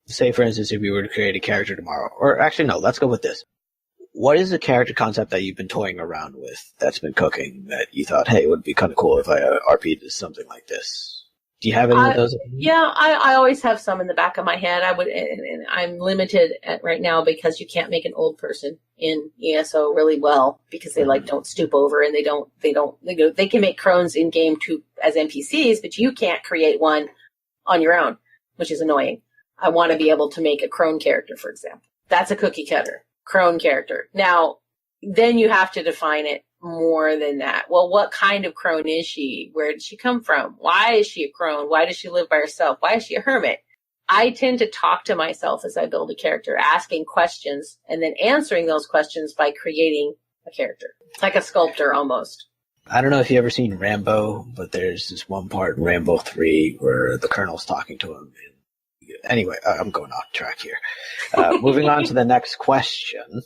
Say, for instance, if we were to create a character tomorrow, or actually, no, let's go with this. What is a character concept that you've been toying around with that's been cooking that you thought, hey, it would be kind of cool if I RP'd something like this? Do you have any of those? Yeah, I always have some in the back of my head. And I'm limited right now because you can't make an old person in ESO really well because they don't stoop over and they can make crones in game as NPCs, but you can't create one on your own, which is annoying. I want to be able to make a crone character, for example. That's a cookie cutter crone character. Now, then you have to define it more than that. Well, what kind of crone is she? Where did she come from? Why is she a crone? Why does she live by herself? Why is she a hermit? I tend to talk to myself as I build a character, asking questions and then answering those questions by creating a character. It's like a sculptor almost. I don't know if you've ever seen Rambo, but there's this one part in Rambo 3 where the colonel's talking to him. Anyway, I'm going off track here. Moving on to the next question.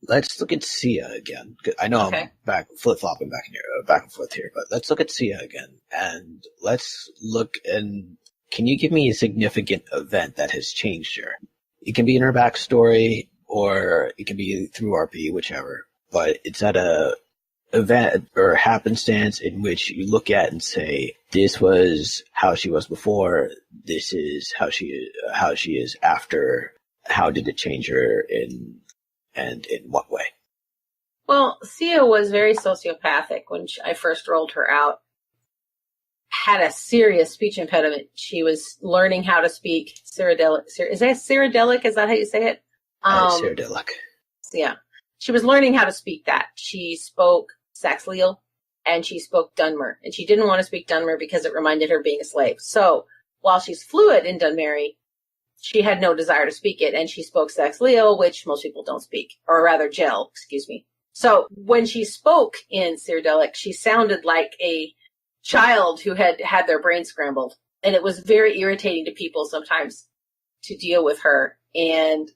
Let's look at Sia again. I know I'm flip-flopping back and forth here, but let's look at Sia again. And let's look can you give me a significant event that has changed her? It can be in her backstory, or it can be through RP, whichever. But it's at a event or happenstance in which you look at and say, this was how she was before, this is how she is after. How did it change her and in what way? Well, Sia was very sociopathic when I first rolled her out. Had a serious speech impediment. She was learning how to speak Cyrodiilic. Is that Cyrodiilic? Is that how you say it? Cyrodiilic. Yeah. She was learning how to speak that. She spoke Saxhleel and she spoke Dunmer. And she didn't want to speak Dunmer because it reminded her of being a slave. So while she's fluent in Dunmeri, she had no desire to speak it. And she spoke Saxhleel, which most people don't speak. Or rather, Gel, excuse me. So when she spoke in Cyrodiilic, she sounded like a child who had their brain scrambled. And it was very irritating to people sometimes to deal with her. And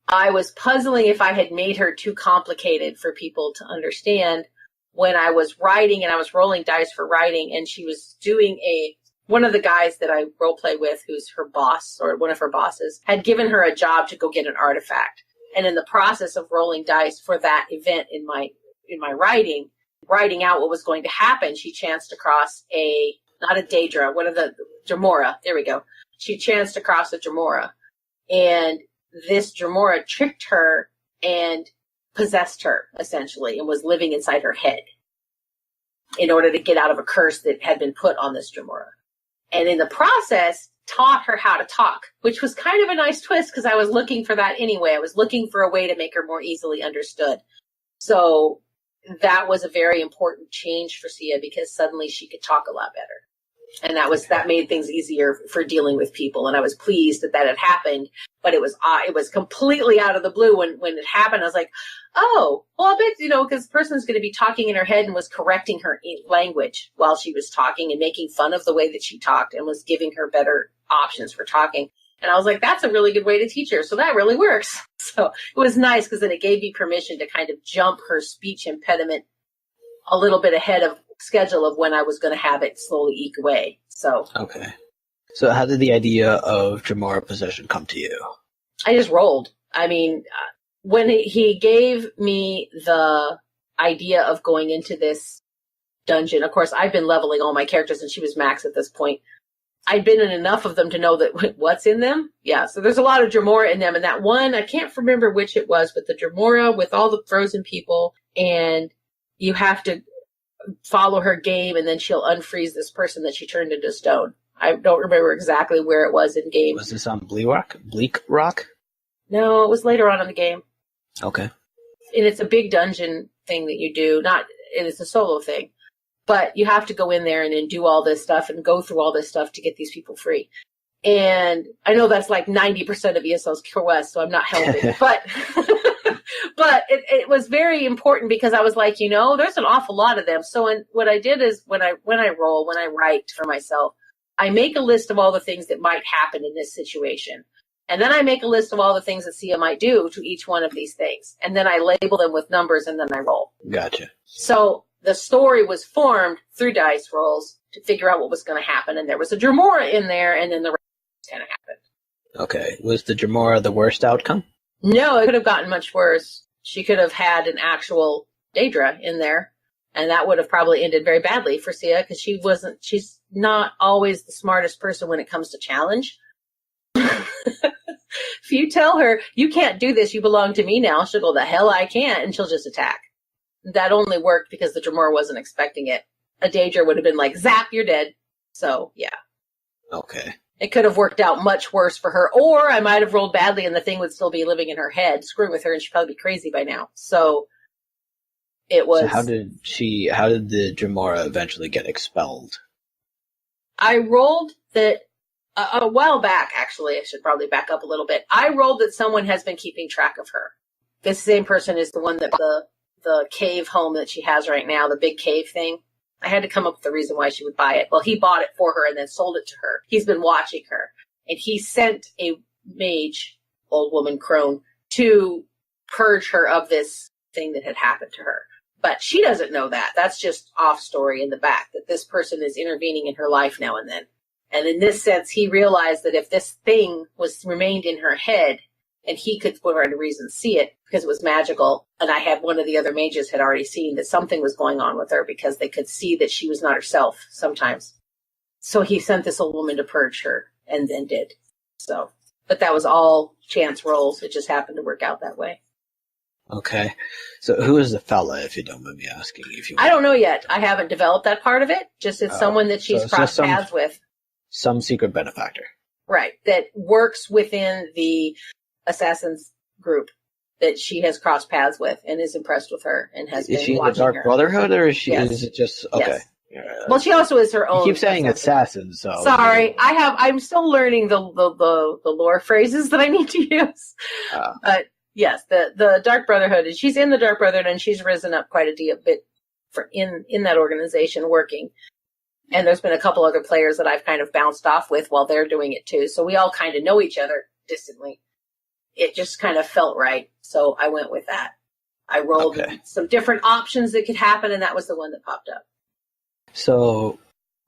I was puzzling if I had made her too complicated for people to understand when I was writing and I was rolling dice for writing, and she was doing one of the guys that I role play with, who's her boss or one of her bosses, had given her a job to go get an artifact. And in the process of rolling dice for that event in my writing out what was going to happen, she chanced across not a Daedra, one of the jhamora. There we go. She chanced across a jhamora, and this jhamora tricked her and possessed her, essentially, and was living inside her head in order to get out of a curse that had been put on this jhamora. And in the process, taught her how to talk, which was kind of a nice twist because I was looking for that anyway. I was looking for a way to make her more easily understood. So that was a very important change for Sia because suddenly she could talk a lot better. And that made things easier for dealing with people. And I was pleased that had happened, but it was completely out of the blue when it happened. I was like, oh, well, I bet, because the person's going to be talking in her head and was correcting her language while she was talking and making fun of the way that she talked and was giving her better options for talking. And I was like, that's a really good way to teach her. So that really works. So it was nice because then it gave me permission to kind of jump her speech impediment a little bit ahead of schedule of when I was going to have it slowly eke away. So okay. So how did the idea of jhamora possession come to you? I just rolled. I mean, when he gave me the idea of going into this dungeon, of course, I've been leveling all my characters, and she was max at this point. I'd been in enough of them to know that what's in them. Yeah, so there's a lot of jhamora in them. And that one, I can't remember which it was, but the jhamora with all the frozen people, and you have to follow her game, and then she'll unfreeze this person that she turned into stone. I don't remember exactly where it was in game. Was this on Bleak Rock? No, it was later on in the game. Okay. And it's a big dungeon thing that you do. It's a solo thing. But you have to go in there and then do all this stuff and go through all this stuff to get these people free. And I know that's like 90% of ESO's quest, so I'm not helping. but it was very important because I was like, there's an awful lot of them. So what I did is when I write for myself, I make a list of all the things that might happen in this situation. And then I make a list of all the things that Sia might do to each one of these things. And then I label them with numbers, and then I roll. Gotcha. So the story was formed through dice rolls to figure out what was going to happen. And there was a jhamora in there, and then the rest kind of happened. Okay. Was the jhamora the worst outcome? No, it could have gotten much worse. She could have had an actual Daedra in there, and that would have probably ended very badly for Sia, because she's not always the smartest person when it comes to challenge. If you tell her, you can't do this, you belong to me now, she'll go, the hell I can't, and she'll just attack. That only worked because the jhamora wasn't expecting it. A Daedra would have been like, zap, you're dead. So, yeah. Okay. It could have worked out much worse for her, or I might have rolled badly and the thing would still be living in her head, screwing with her, and she'd probably be crazy by now. So, it was... So how did the jhamora eventually get expelled? I rolled that... a while back, actually, I should probably back up a little bit. I rolled that someone has been keeping track of her. This same person is the one that the cave home that she has right now, the big cave thing. I had to come up with a reason why she would buy it. Well, he bought it for her and then sold it to her. He's been watching her. And he sent a mage, old woman crone, to purge her of this thing that had happened to her. But she doesn't know that. That's just off story in the back, that this person is intervening in her life now and then. And in this sense, he realized that if this thing remained in her head, and he could, for whatever reason, see it because it was magical, and I had one of the other mages had already seen that something was going on with her because they could see that she was not herself sometimes. So he sent this old woman to purge her, and then did. So, but that was all chance rolls. It just happened to work out that way. Okay. So who is the fella, if you don't mind me asking? I don't know yet. I haven't developed that part of it. Just it's someone that she's crossed paths with. Some secret benefactor. Right. That works within the assassins group that she has crossed paths with and is impressed with her and has been watching her. Is she the Dark Brotherhood, or is she? Yes. Is it just okay? Yes. Well, she also is her own. You keep saying assassins, so sorry. I'm still learning the lore phrases that I need to use. But yes, the Dark Brotherhood, and she's in the Dark Brotherhood, and she's risen up quite a bit in that organization working. And there's been a couple other players that I've kind of bounced off with while they're doing it too. So we all kind of know each other distantly. It just kind of felt right. So I went with that. I rolled some different options that could happen, and that was the one that popped up. So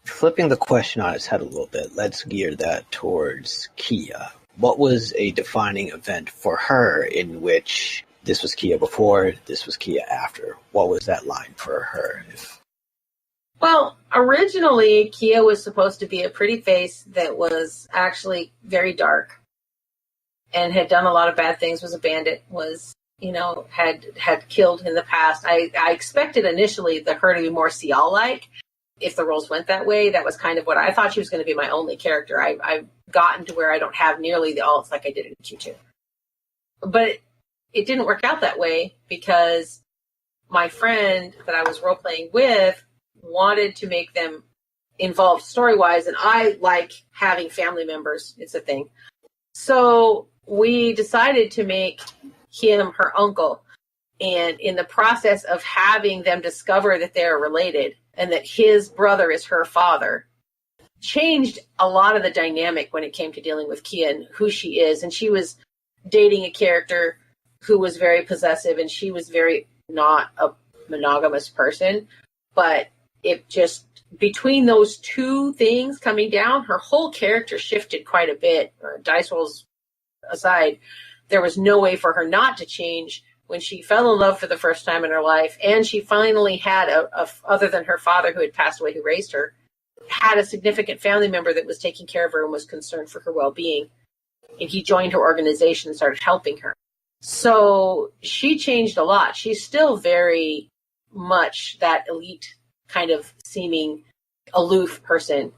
flipping the question on its head a little bit, let's gear that towards Kia. What was a defining event for her in which this was Kia before, this was Kia after? What was that line for her? Well, originally, Kia was supposed to be a pretty face that was actually very dark and had done a lot of bad things, was a bandit, was, had killed in the past. I expected initially her to be more Seol-like. If the roles went that way, that was kind of what I thought she was going to be my only character. I've gotten to where I don't have nearly the alts like I did in Q2. But it didn't work out that way because my friend that I was role-playing with wanted to make them involved story-wise, and I like having family members. It's a thing. So we decided to make him her uncle, and in the process of having them discover that they're related and that his brother is her father, changed a lot of the dynamic when it came to dealing with Kia and who she is. And she was dating a character who was very possessive, and she was very not a monogamous person, but it just between those two things coming down, her whole character shifted quite a bit. Dice rolls aside, there was no way for her not to change when she fell in love for the first time in her life, and she finally had, other than her father who had passed away, who raised her, had a significant family member that was taking care of her and was concerned for her well-being. And he joined her organization and started helping her. So she changed a lot. She's still very much that elite kind of seeming aloof person,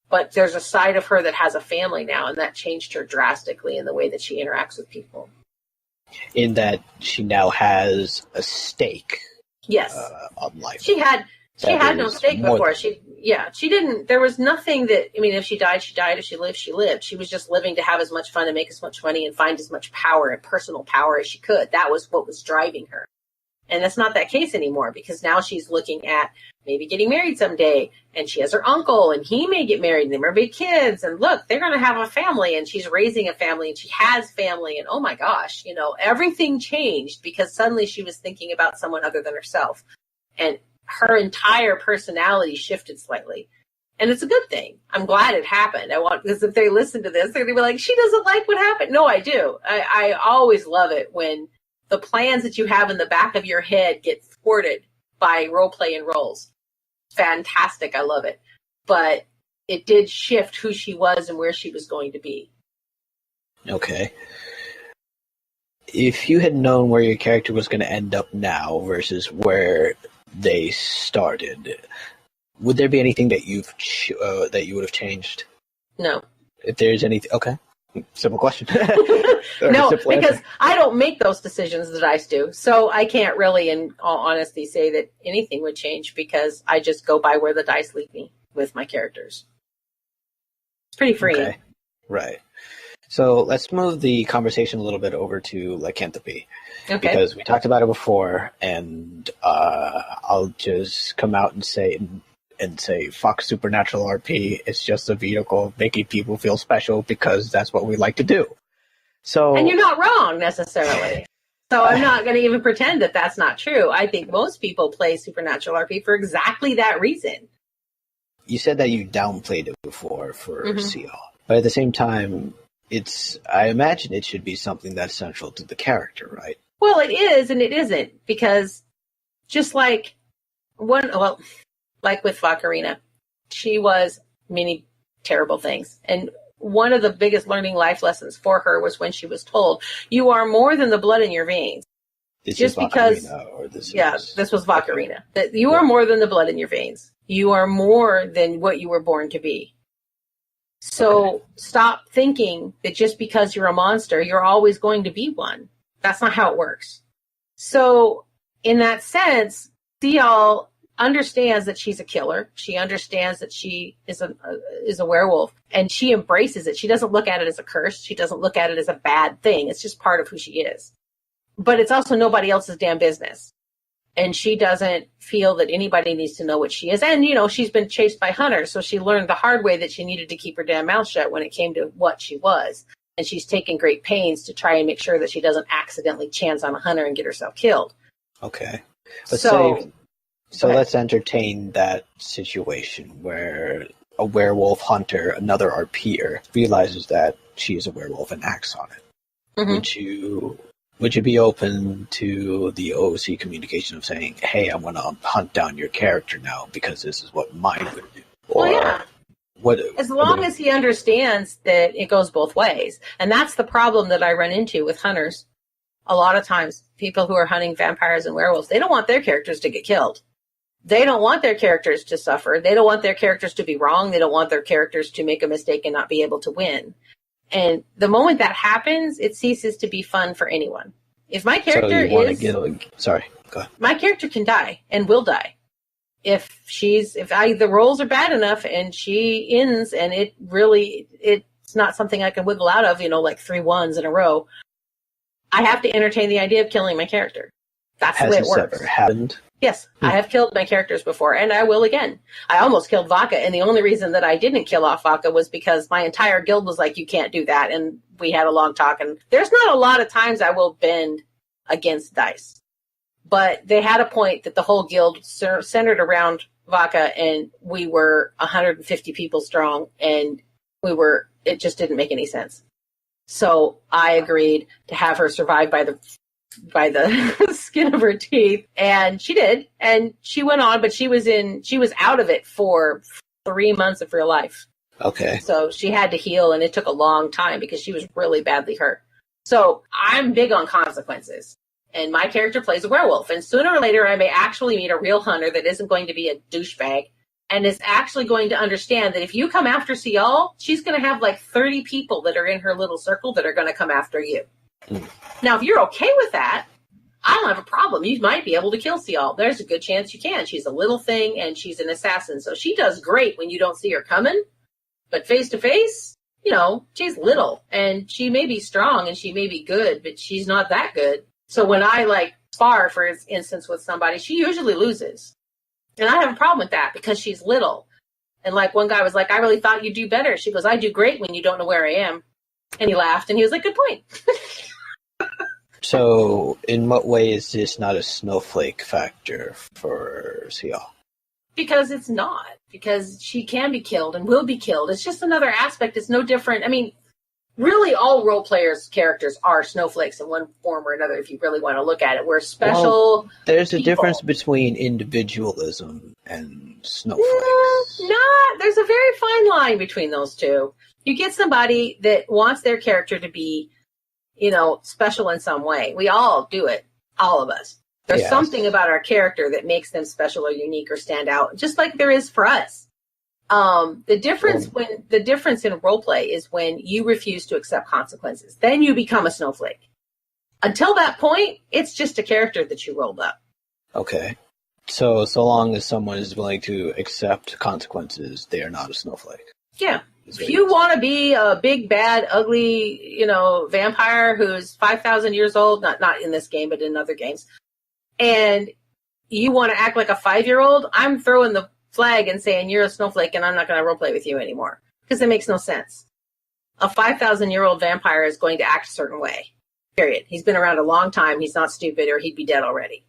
but there's a side of her that has a family now, and that changed her drastically in the way that she interacts with people. In that she now has a stake. Yes. On life. She had no stake before. She didn't. There was nothing that. I mean, if she died, she died. If she lived, she lived. She was just living to have as much fun and make as much money and find as much power and personal power as she could. That was what was driving her. And that's not that case anymore, because now she's looking at maybe getting married someday, and she has her uncle, and he may get married, and they may be kids, and look, they're going to have a family, and she's raising a family, and she has family, and oh my gosh, everything changed because suddenly she was thinking about someone other than herself, and her entire personality shifted slightly. And it's a good thing. I'm glad it happened. Because if they listen to this, they're going to be like, she doesn't like what happened. No, I do. I always love it when the plans that you have in the back of your head get thwarted by roleplay and roles. Fantastic. I love it. But it did shift who she was and where she was going to be. Okay. If you had known where your character was going to end up now versus where they started, would there be anything that that you would have changed? No. If there's anything, okay. Simple question. No, because I don't make those decisions, the dice do. So I can't really, in all honesty, say that anything would change because I just go by where the dice lead me with my characters. It's pretty freeing. Okay. Right. So let's move the conversation a little bit over to lycanthropy. Okay. Because we talked about it before, and I'll just come out and say, fuck Supernatural RP, it's just a vehicle making people feel special because that's what we like to do. So, and you're not wrong, necessarily. So I'm not going to even pretend that that's not true. I think most people play Supernatural RP for exactly that reason. You said that you downplayed it before for Seols, but at the same time, I imagine it should be something that's central to the character, right? Well, it is and it isn't, because just like like with Vakarina, she was many terrible things. And one of the biggest learning life lessons for her was when she was told, you are more than the blood in your veins. This was Vakarina. Okay. That you are more than the blood in your veins. You are more than what you were born to be. So stop thinking that just because you're a monster, you're always going to be one. That's not how it works. So in that sense, Seols understands that she's a killer. She understands that she is a werewolf, and she embraces it. She doesn't look at it as a curse. She doesn't look at it as a bad thing. It's just part of who she is. But it's also nobody else's damn business. And she doesn't feel that anybody needs to know what she is. And, she's been chased by hunters, so she learned the hard way that she needed to keep her damn mouth shut when it came to what she was. And she's taken great pains to try and make sure that she doesn't accidentally chance on a hunter and get herself killed. Okay. So let's entertain that situation where a werewolf hunter, another RPer, realizes that she is a werewolf and acts on it. Mm-hmm. Would you be open to the OC communication of saying, hey, I'm going to hunt down your character now because this is what mine would do? Or yeah. As long as he understands that it goes both ways. And that's the problem that I run into with hunters. A lot of times, people who are hunting vampires and werewolves, they don't want their characters to get killed. They don't want their characters to suffer. They don't want their characters to be wrong. They don't want their characters to make a mistake and not be able to win. And the moment that happens, it ceases to be fun for anyone. If my character my character can die and will die. If the rolls are bad enough and she ends and it's not something I can wiggle out of, like 3 1s in a row, I have to entertain the idea of killing my character. That's the way it works. Has this ever happened? Yes, I have killed my characters before, and I will again. I almost killed Vodka, and the only reason that I didn't kill off Vodka was because my entire guild was like, you can't do that, and we had a long talk, and there's not a lot of times I will bend against dice. But they had a point that the whole guild centered around vodka, and we were 150 people strong, and it just didn't make any sense. So I agreed to have her survive by the skin of her teeth, and she did, and she went on, but she was out of it for 3 months of real life. Okay. So she had to heal, and it took a long time because she was really badly hurt. So I'm big on consequences, and my character plays a werewolf, and sooner or later I may actually meet a real hunter that isn't going to be a douchebag and is actually going to understand that if you come after Seols, she's going to have like 30 people that are in her little circle that are going to come after you. Now, if you're okay with that, I don't have a problem. You might be able to kill Seols. There's a good chance you can. She's a little thing, and she's an assassin, so she does great when you don't see her coming. But face to face, she's little, and she may be strong, and she may be good, but she's not that good. So when I spar, for instance, with somebody, she usually loses. And I have a problem with that because she's little. And one guy was like, I really thought you'd do better. She goes, I do great when you don't know where I am. And he laughed, and he was like, good point. So in what way is this not a snowflake factor for Seols? Because it's not. Because she can be killed and will be killed. It's just another aspect. It's no different. I mean, really all role players' characters are snowflakes in one form or another, if you really want to look at it. We're special. Well, there's a difference between individualism and snowflakes. There's a very fine line between those two. You get somebody that wants their character to be, special in some way. We all do it. All of us. There's something about our character that makes them special or unique or stand out, just like there is for us. The difference in roleplay is when you refuse to accept consequences. Then you become a snowflake. Until that point, it's just a character that you rolled up. Okay. So long as someone is willing to accept consequences, they are not a snowflake. Yeah. If you want to be a big, bad, ugly, vampire who's 5,000 years old, not in this game, but in other games, and you want to act like a 5-year-old, I'm throwing the flag and saying you're a snowflake and I'm not going to roleplay with you anymore. Because it makes no sense. A 5,000-year-old vampire is going to act a certain way. Period. He's been around a long time. He's not stupid or he'd be dead already.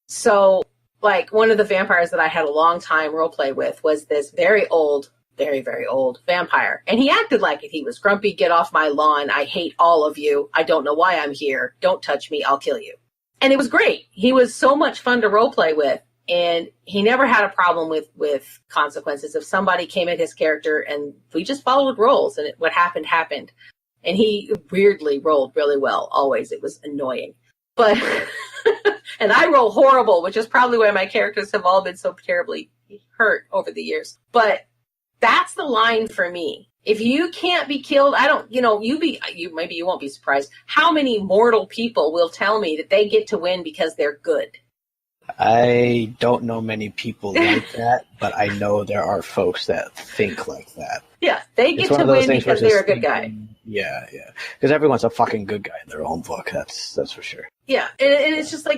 So, one of the vampires that I had a long time roleplay with was this very old, very, very old vampire. And he acted like it. He was grumpy, get off my lawn, I hate all of you, I don't know why I'm here, don't touch me, I'll kill you. And it was great. He was so much fun to roleplay with. And he never had a problem with consequences. If somebody came at his character and we just followed roles and what happened, happened. And he weirdly rolled really well. Always. It was annoying. But, and I roll horrible, which is probably why my characters have all been so terribly hurt over the years. But that's the line for me. If you can't be killed, maybe you won't be surprised. How many mortal people will tell me that they get to win because they're good? I don't know many people like that, but I know there are folks that think like that. Yeah, they get to win because they're a good guy. Yeah. Because everyone's a fucking good guy in their own book. That's for sure. Yeah, and it's just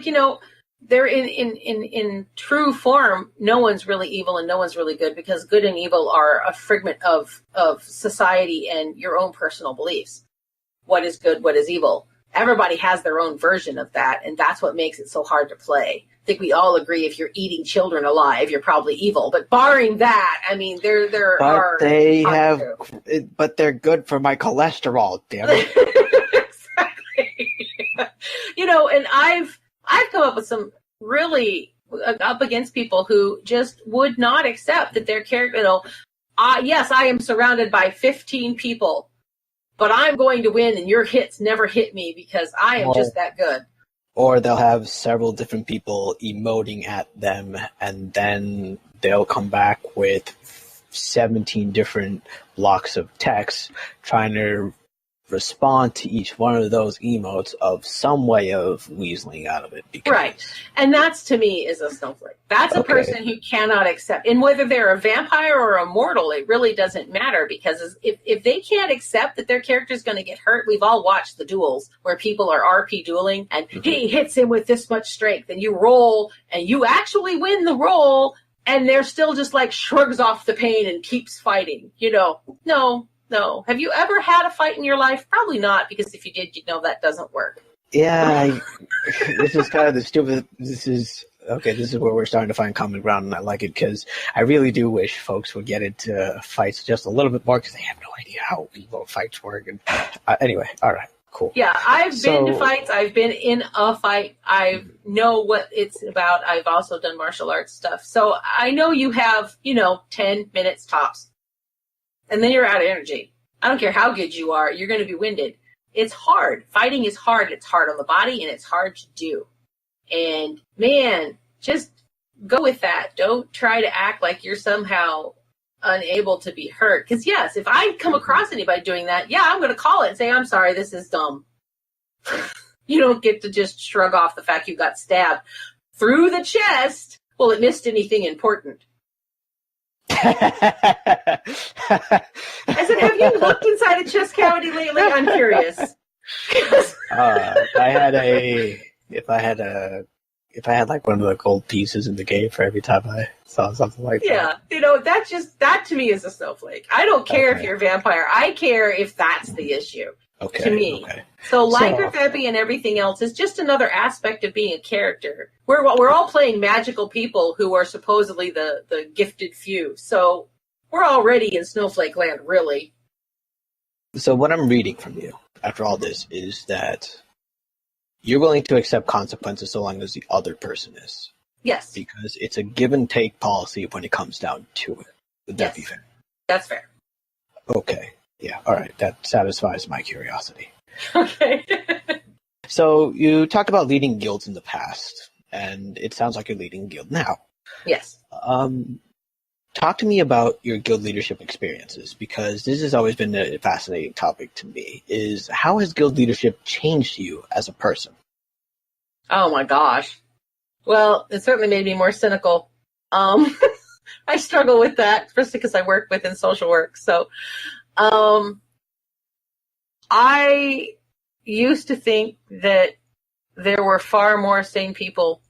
they're in true form. No one's really evil and no one's really good because good and evil are a figment of society and your own personal beliefs. What is good? What is evil? Everybody has their own version of that, and that's what makes it so hard to play. I think we all agree if you're eating children alive, you're probably evil. But barring that, I mean, there are. But they're good for my cholesterol. Damn it! Exactly. And I've come up with some really up against people who just would not accept that their character. Yes, I am surrounded by 15 people, but I'm going to win, and your hits never hit me because I am just that good. Or they'll have several different people emoting at them, and then they'll come back with 17 different blocks of text trying to respond to each one of those emotes of some way of weaseling out of it. Right. And that's, to me, is a snowflake. That's a person who cannot accept. And whether they're a vampire or a mortal, it really doesn't matter, because if they can't accept that their character is going to get hurt, we've all watched the duels where people are RP dueling and he hits him with this much strength and you roll and you actually win the roll and they're still just shrugs off the pain and keeps fighting. No. Have you ever had a fight in your life? Probably not, because if you did, you'd know that doesn't work. Yeah, this is kind of the stupid. This is Okay, this is where we're starting to find common ground, and I like it because I really do wish folks would get into fights just a little bit more because they have no idea how remote fights work. And anyway, all right, cool. Yeah, I've been to fights. I've been in a fight. I know what it's about. I've also done martial arts stuff. So I know you have, 10 minutes tops. And then you're out of energy. I don't care how good you are. You're going to be winded. It's hard. Fighting is hard. It's hard on the body, and it's hard to do. And, man, just go with that. Don't try to act like you're somehow unable to be hurt. Because, yes, if I come across anybody doing that, yeah, I'm going to call it and say, I'm sorry, this is dumb. You don't get to just shrug off the fact you got stabbed through the chest. Well, it missed anything important. I said, have you looked inside a chest cavity lately? I'm curious. If I had like one of the gold pieces in the game for every time I saw something like that. Yeah, that to me is a snowflake. I don't care if you're a vampire. I care if that's the issue. Okay. To me. Okay. So lycanthropy and everything else is just another aspect of being a character. We're all playing magical people who are supposedly the gifted few. So we're already in Snowflake Land, really. So what I'm reading from you after all this is that you're willing to accept consequences so long as the other person is. Yes. Because it's a give and take policy when it comes down to it. Would that be fair? That's fair. Okay. Yeah, all right. That satisfies my curiosity. Okay. So you talked about leading guilds in the past, and it sounds like you're leading a guild now. Yes. Talk to me about your guild leadership experiences, because this has always been a fascinating topic to me, is how has guild leadership changed you as a person? Oh my gosh. Well, it certainly made me more cynical. I struggle with that, especially because I work within social work. So, I used to think that there were far more sane people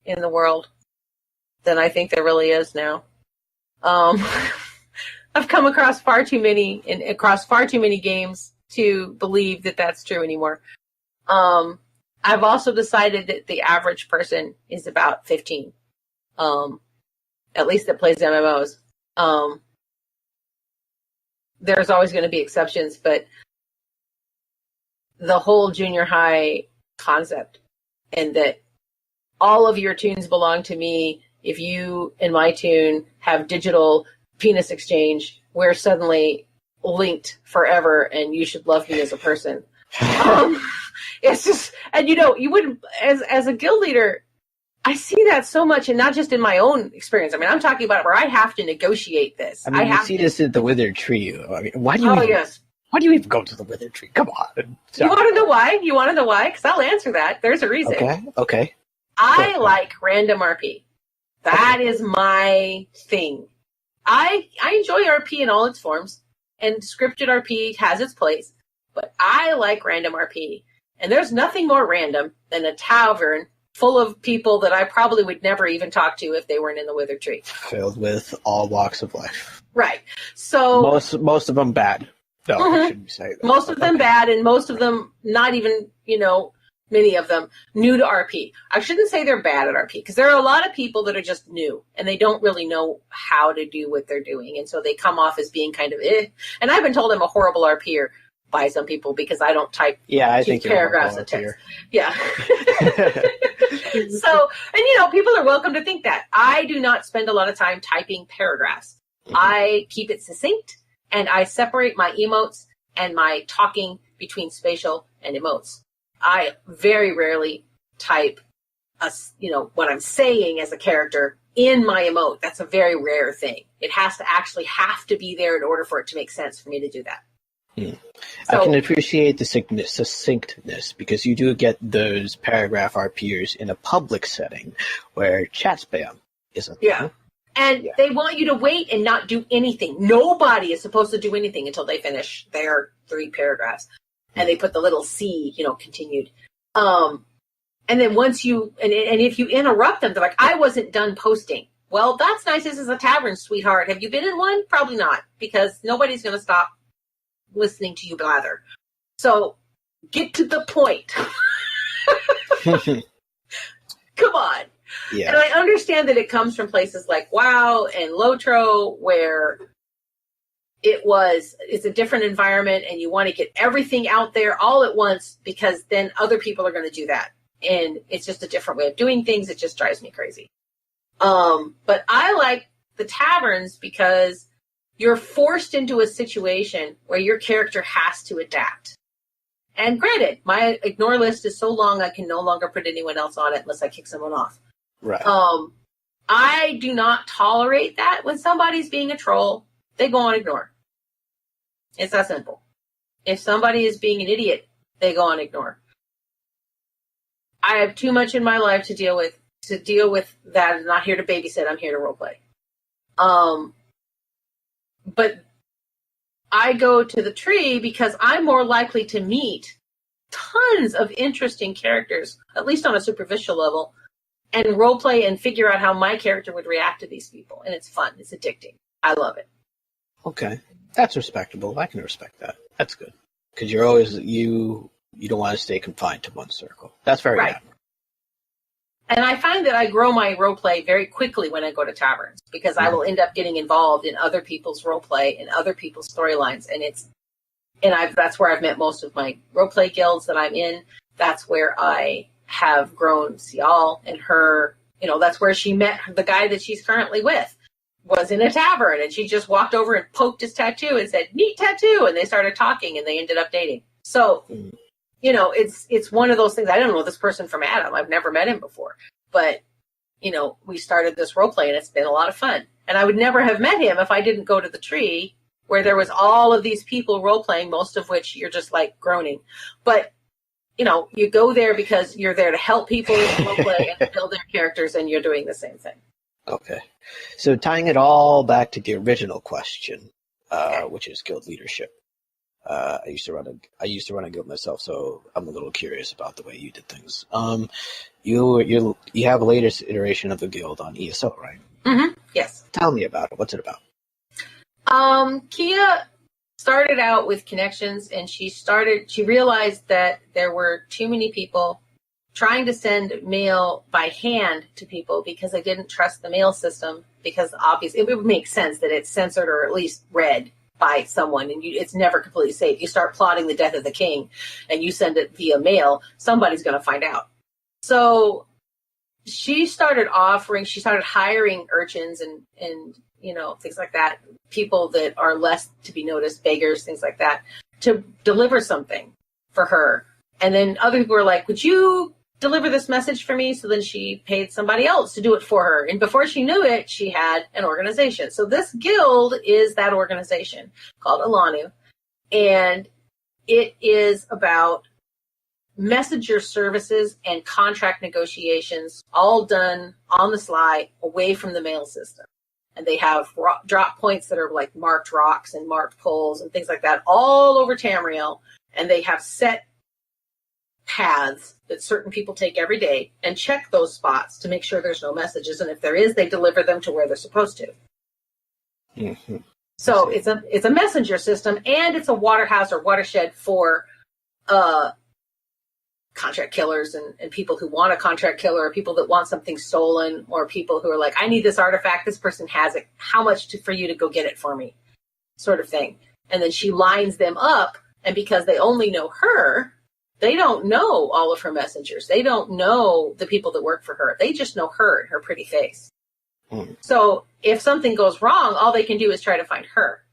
in the world than I think there really is now. I've come across far too many games to believe that that's true anymore. I've also decided that the average person is about 15, at least that plays MMOs. There's always going to be exceptions, but the whole junior high concept, and that all of your tunes belong to me. If you and my tune have digital penis exchange, we're suddenly linked forever, and you should love me as a person. It's just, and you wouldn't, as a guild leader, I see that so much, and not just in my own experience. I mean, I'm talking about where I have to negotiate this. I mean, you see this at the Withered Tree. I mean, why do you even go to the Withered Tree? Come on. You want to know why? You want to know why? Because I'll answer that. There's a reason. Okay. I like random RP. That is my thing. I enjoy RP in all its forms, and scripted RP has its place, but I like random RP. And there's nothing more random than a tavern full of people that I probably would never even talk to if they weren't in the Withered Tree. Filled with all walks of life. Right. So most of them bad. No, I shouldn't say that. Most of them bad, and most of them not even, many of them new to RP. I shouldn't say they're bad at RP, because there are a lot of people that are just new, and they don't really know how to do what they're doing, and so they come off as being kind of And I've been told I'm a horrible RPer by some people because I don't type paragraphs of text. Yeah. So, and people are welcome to think that. I do not spend a lot of time typing paragraphs. I keep it succinct, and I separate my emotes and my talking between spatial and emotes. I very rarely type what I'm saying as a character in my emote. That's a very rare thing. It has to be there in order for it to make sense for me to do that. So, I can appreciate the succinctness, because you do get those paragraph RPers in a public setting where chat spam isn't. Yeah. And they want you to wait and not do anything. Nobody is supposed to do anything until they finish their 3 paragraphs. And they put the little C, continued. And then once and if you interrupt them, they're like, I wasn't done posting. Well, that's nice. This is a tavern, sweetheart. Have you been in one? Probably not, because nobody's going to stop listening to you blather. So get to the point. Come on. And I understand that it comes from places like WoW and Lotro, where it's a different environment and you want to get everything out there all at once because then other people are going to do that. And it's just a different way of doing things. It just drives me crazy. But I like the taverns because you're forced into a situation where your character has to adapt. And granted, my ignore list is so long I can no longer put anyone else on it unless I kick someone off. Right. I do not tolerate that when somebody's being a troll. They go on ignore. It's that simple. If somebody is being an idiot, they go on ignore. I have too much in my life to deal with that. I'm not here to babysit. I'm here to roleplay. But I go to the tree because I'm more likely to meet tons of interesting characters, at least on a superficial level, and roleplay and figure out how my character would react to these people. And it's fun. It's addicting. I love it. Okay. That's respectable. I can respect that. That's good. Because you're always, you don't want to stay confined to one circle. That's very right. good. And I find that I grow my roleplay very quickly when I go to taverns because I will end up getting involved in other people's roleplay and other people's storylines. And that's where I've met most of my roleplay guilds that I'm in. That's where I have grown Seols and her, that's where she met the guy that she's currently with. Was in a tavern, and she just walked over and poked his tattoo and said, "Neat tattoo," and they started talking, and they ended up dating. So, it's one of those things. I don't know this person from Adam. I've never met him before, but we started this role play, and it's been a lot of fun. And I would never have met him if I didn't go to the tree where there was all of these people role playing, most of which you're just like groaning. But you go there because you're there to help people role play and build their characters, and you're doing the same thing. Okay. So tying it all back to the original question, which is guild leadership. I used to run a guild myself, so I'm a little curious about the way you did things. You have a latest iteration of the guild on ESO, right? Mm-hmm. Yes. Tell me about it. What's it about? Kia started out with connections, and she realized that there were too many people trying to send mail by hand to people because they didn't trust the mail system, because obviously it would make sense that it's censored or at least read by someone, and it's never completely safe. You start plotting the death of the king and you send it via mail, somebody's going to find out. So she started hiring urchins and things like that, people that are less to be noticed, beggars, things like that, to deliver something for her. And then other people were like, would you deliver this message for me? So then she paid somebody else to do it for her. And before she knew it, she had an organization. So this guild is that organization called Alanu. And it is about messenger services and contract negotiations, all done on the sly, away from the mail system. And they have drop points that are like marked rocks and marked poles and things like that all over Tamriel. And they have set paths that certain people take every day and check those spots to make sure there's no messages. And if there is, they deliver them to where they're supposed to. Mm-hmm. So it's a messenger system, and it's a waterhouse or watershed for contract killers and people who want a contract killer, or people that want something stolen, or people who are like, I need this artifact, this person has it, how much for you to go get it for me, sort of thing. And then she lines them up, and because they only know her, they don't know all of her messengers. They don't know the people that work for her. They just know her and her pretty face. Mm. So if something goes wrong, all they can do is try to find her.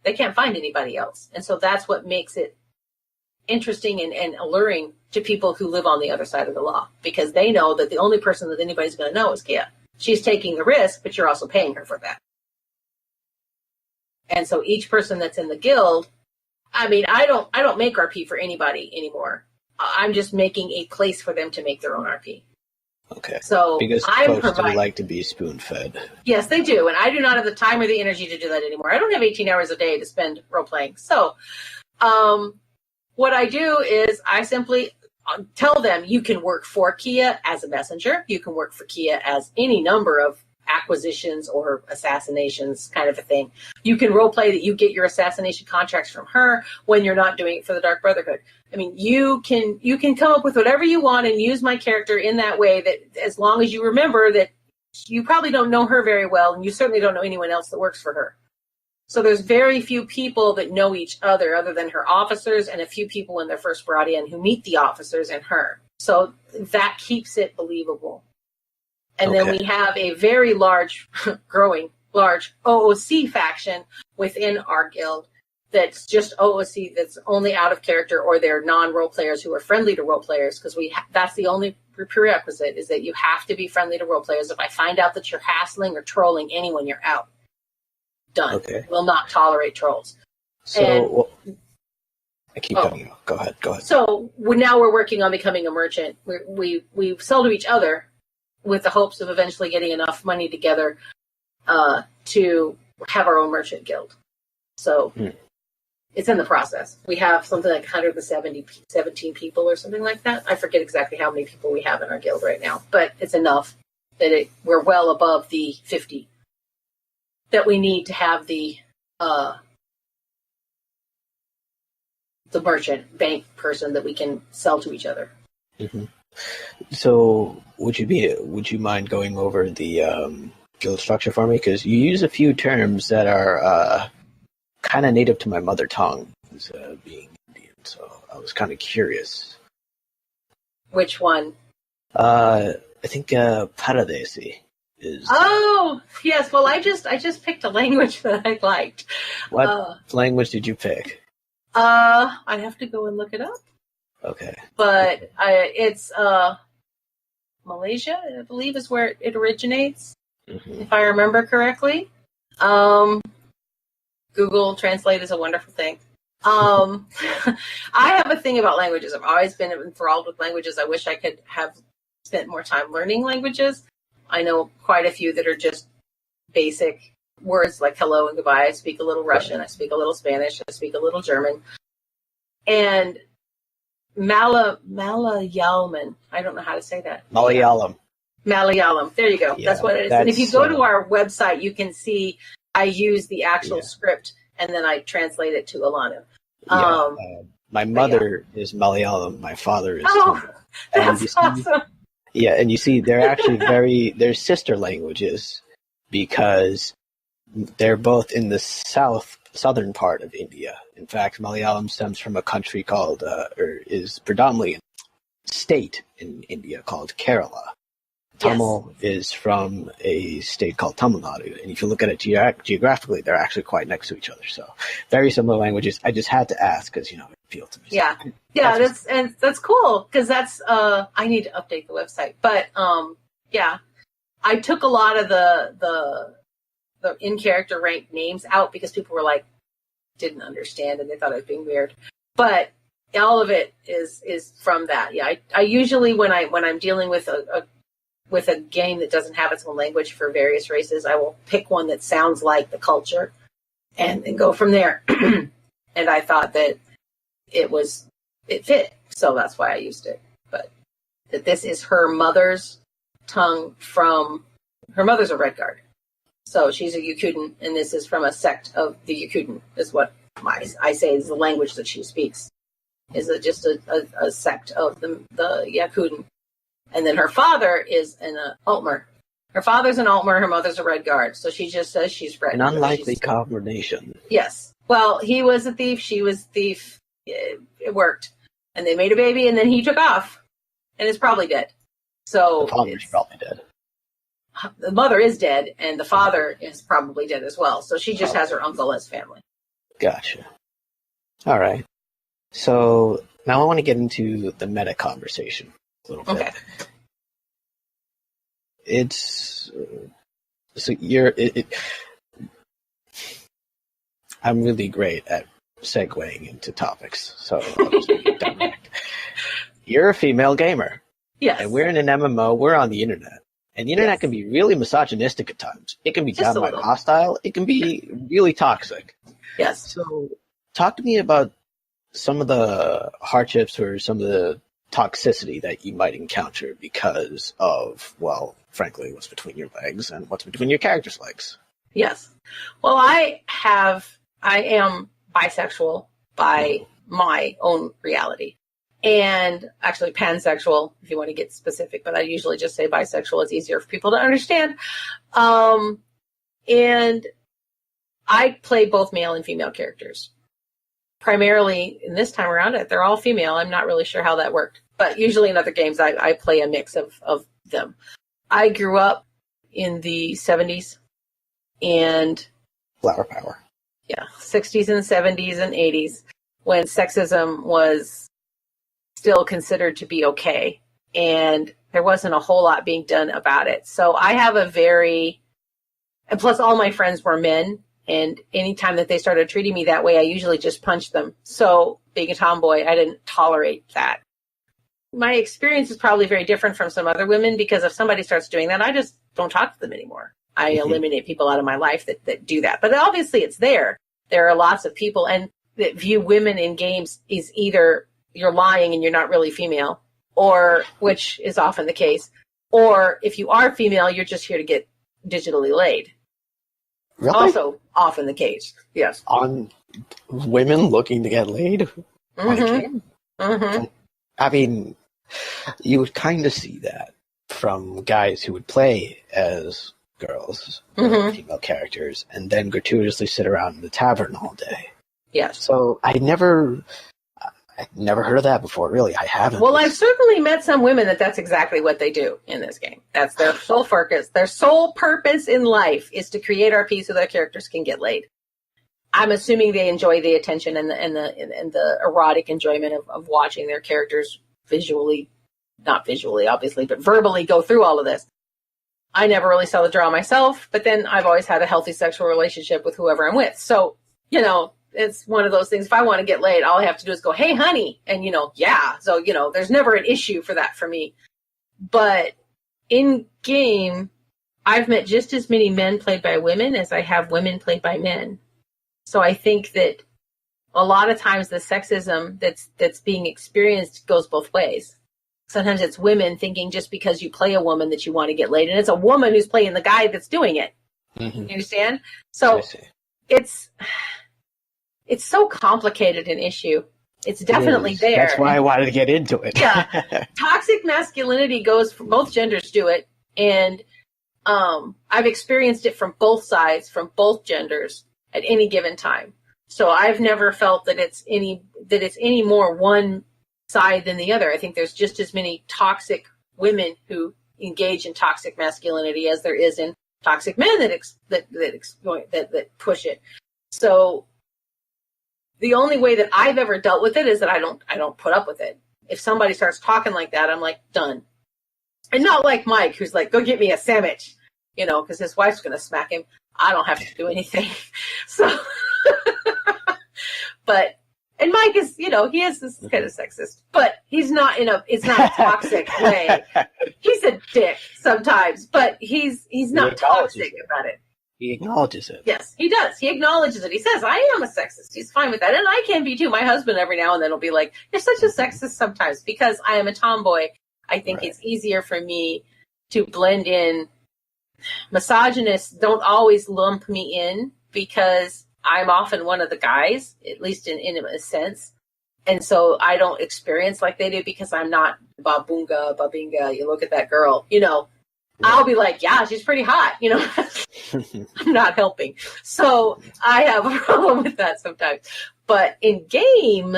They can't find anybody else. And so that's what makes it interesting and alluring to people who live on the other side of the law, because they know that the only person that anybody's going to know is Kia. She's taking the risk, but you're also paying her for that. And so each person that's in the guild, I mean, I don't make RP for anybody anymore. I'm just making a place for them to make their own RP. Okay. So because folks do like to be spoon-fed. Yes, they do. And I do not have the time or the energy to do that anymore. I don't have 18 hours a day to spend role-playing. So what I do is I simply tell them, you can work for Kia as a messenger. You can work for Kia as any number of acquisitions or assassinations kind of a thing. You can role play that you get your assassination contracts from her when you're not doing it for the Dark Brotherhood. I mean, you can come up with whatever you want and use my character in that way, that as long as you remember that you probably don't know her very well, and you certainly don't know anyone else that works for her. So there's very few people that know each other than her officers, and a few people when they're first brought in who meet the officers and her. So that keeps it believable. And then we have a very growing large OOC faction within our guild that's just OOC, that's only out of character, or they're non-role players who are friendly to role players, because that's the only prerequisite, is that you have to be friendly to role players. If I find out that you're hassling or trolling anyone, you're out. Done. Okay. Will not tolerate trolls. So I keep cutting you off. Go ahead. So now we're working on becoming a merchant. We sell to each other with the hopes of eventually getting enough money together to have our own merchant guild. So it's in the process. We have something like 117 people or something like that. I forget exactly how many people we have in our guild right now, but it's enough that we're well above the 50 that we need to have the merchant bank person that we can sell to each other. Mm-hmm. So would you mind going over the guild structure for me? Because you use a few terms that are kind of native to my mother tongue, as being Indian. So I was kind of curious. Which one? I think Paradesi is. Oh yes. Well, I just picked a language that I liked. What language did you pick? I'd have to go and look it up. Okay. But it's Malaysia, I believe, is where it originates, if I remember correctly. Google Translate is a wonderful thing. I have a thing about languages. I've always been enthralled with languages. I wish I could have spent more time learning languages. I know quite a few that are just basic words like hello and goodbye. I speak a little Russian. I speak a little Spanish. I speak a little German. And Malayalam. I don't know how to say that. Malayalam. There you go. That's what it is. And if you go to our website, you can see I use the actual script and then I translate it to Alanu. My mother is Malayalam. My father is. That's awesome. Yeah, and you see, they're actually they're sister languages because they're both in the southern part of India. In fact, Malayalam stems from a country called, or is predominantly a state in India called Kerala. Tamil is from a state called Tamil Nadu, and if you look at it geographically, they're actually quite next to each other. So, very similar languages. I just had to ask because it appealed to me. Yeah, that's cool because that's I need to update the website, but I took a lot of the in character ranked names out because people were like didn't understand and they thought I was being weird, but all of it is from that. Yeah, I usually when I'm dealing with a game that doesn't have its own language for various races, I will pick one that sounds like the culture and then go from there. And I thought that it fit, so that's why I used it. But that this is her mother's tongue her mother's a Red Guard. So she's a Yakutan, and this is from a sect of the Yakutan, is what I say is the language that she speaks. Is just a sect of the Yakutan. And then her father is an Altmer. Her father's an Altmer, her mother's a Red Guard. So she just says she's Red. An unlikely combination. Yes. Well, he was a thief, she was a thief. It worked. And they made a baby, and then he took off. And is probably dead. So the father's probably dead. The mother is dead, and the father is probably dead as well. So she just has her uncle as family. Gotcha. All right. So now I want to get into the meta conversation a little bit. Okay. It's so I'm really great at segueing into topics, so I'll just make it direct. You're a female gamer. Yes. And we're in an MMO, we're on the internet. And the internet can be really misogynistic at times. It can be downright hostile. It can be really toxic. Yes. So talk to me about some of the hardships or some of the toxicity that you might encounter because of, well, frankly, what's between your legs and what's between your character's legs. Yes. Well, I am bisexual by my own reality. And actually pansexual, if you want to get specific, but I usually just say bisexual. It's easier for people to understand. And I play both male and female characters. Primarily, in this time around, they're all female. I'm not really sure how that worked. But usually in other games, I play a mix of them. I grew up in the 70s and... Flower power. Yeah, 60s and 70s and 80s, when sexism was still considered to be okay. And there wasn't a whole lot being done about it. So I have and plus all my friends were men. And anytime that they started treating me that way, I usually just punched them. So being a tomboy, I didn't tolerate that. My experience is probably very different from some other women, because if somebody starts doing that, I just don't talk to them anymore. I eliminate people out of my life that do that. But obviously it's there. There are lots of people that view women in games is either you're lying and you're not really female, or, which is often the case, or if you are female, you're just here to get digitally laid. Really? Also often the case, yes. On women looking to get laid on a game? Mm-hmm. I mean, you would kind of see that from guys who would play as girls, female characters, and then gratuitously sit around in the tavern all day. Yes. So I'd never heard of that before, really. I haven't. Well, I've certainly met some women that's exactly what they do in this game. That's their sole focus. Their sole purpose in life is to create RP so their characters can get laid. I'm assuming they enjoy the attention and the erotic enjoyment of watching their characters not visually, obviously, but verbally go through all of this. I never really saw the draw myself, but then I've always had a healthy sexual relationship with whoever I'm with. So, it's one of those things. If I want to get laid, all I have to do is go, hey, honey. And, yeah. So, there's never an issue for that for me. But in game, I've met just as many men played by women as I have women played by men. So I think that a lot of times the sexism that's being experienced goes both ways. Sometimes it's women thinking just because you play a woman that you want to get laid, and it's a woman who's playing the guy that's doing it. Mm-hmm. You understand? So it's so complicated an issue. It's definitely there. That's why I wanted to get into it. Yeah. Toxic masculinity goes for both genders do it. And I've experienced it from both sides, from both genders at any given time. So I've never felt that it's any more one side than the other. I think there's just as many toxic women who engage in toxic masculinity as there is in toxic men that push it. So the only way that I've ever dealt with it is that I don't put up with it. If somebody starts talking like that, I'm like, done. And not like Mike, who's like, go get me a sandwich, because his wife's going to smack him. I don't have to do anything. So, and Mike is, he is this kind of sexist, but he's not it's not a toxic way. He's a dick sometimes, but he's not toxic about it. He acknowledges it. Yes, he does. He acknowledges it. He says, I am a sexist. He's fine with that. And I can be too. My husband every now and then will be like, you're such a sexist sometimes. Because I am a tomboy, I think it's easier for me to blend in. Misogynists don't always lump me in because I'm often one of the guys, at least in a sense. And so I don't experience like they do because I'm not babunga, babinga, you look at that girl, I'll be like, yeah, she's pretty hot, I'm not helping. So I have a problem with that sometimes. But in game,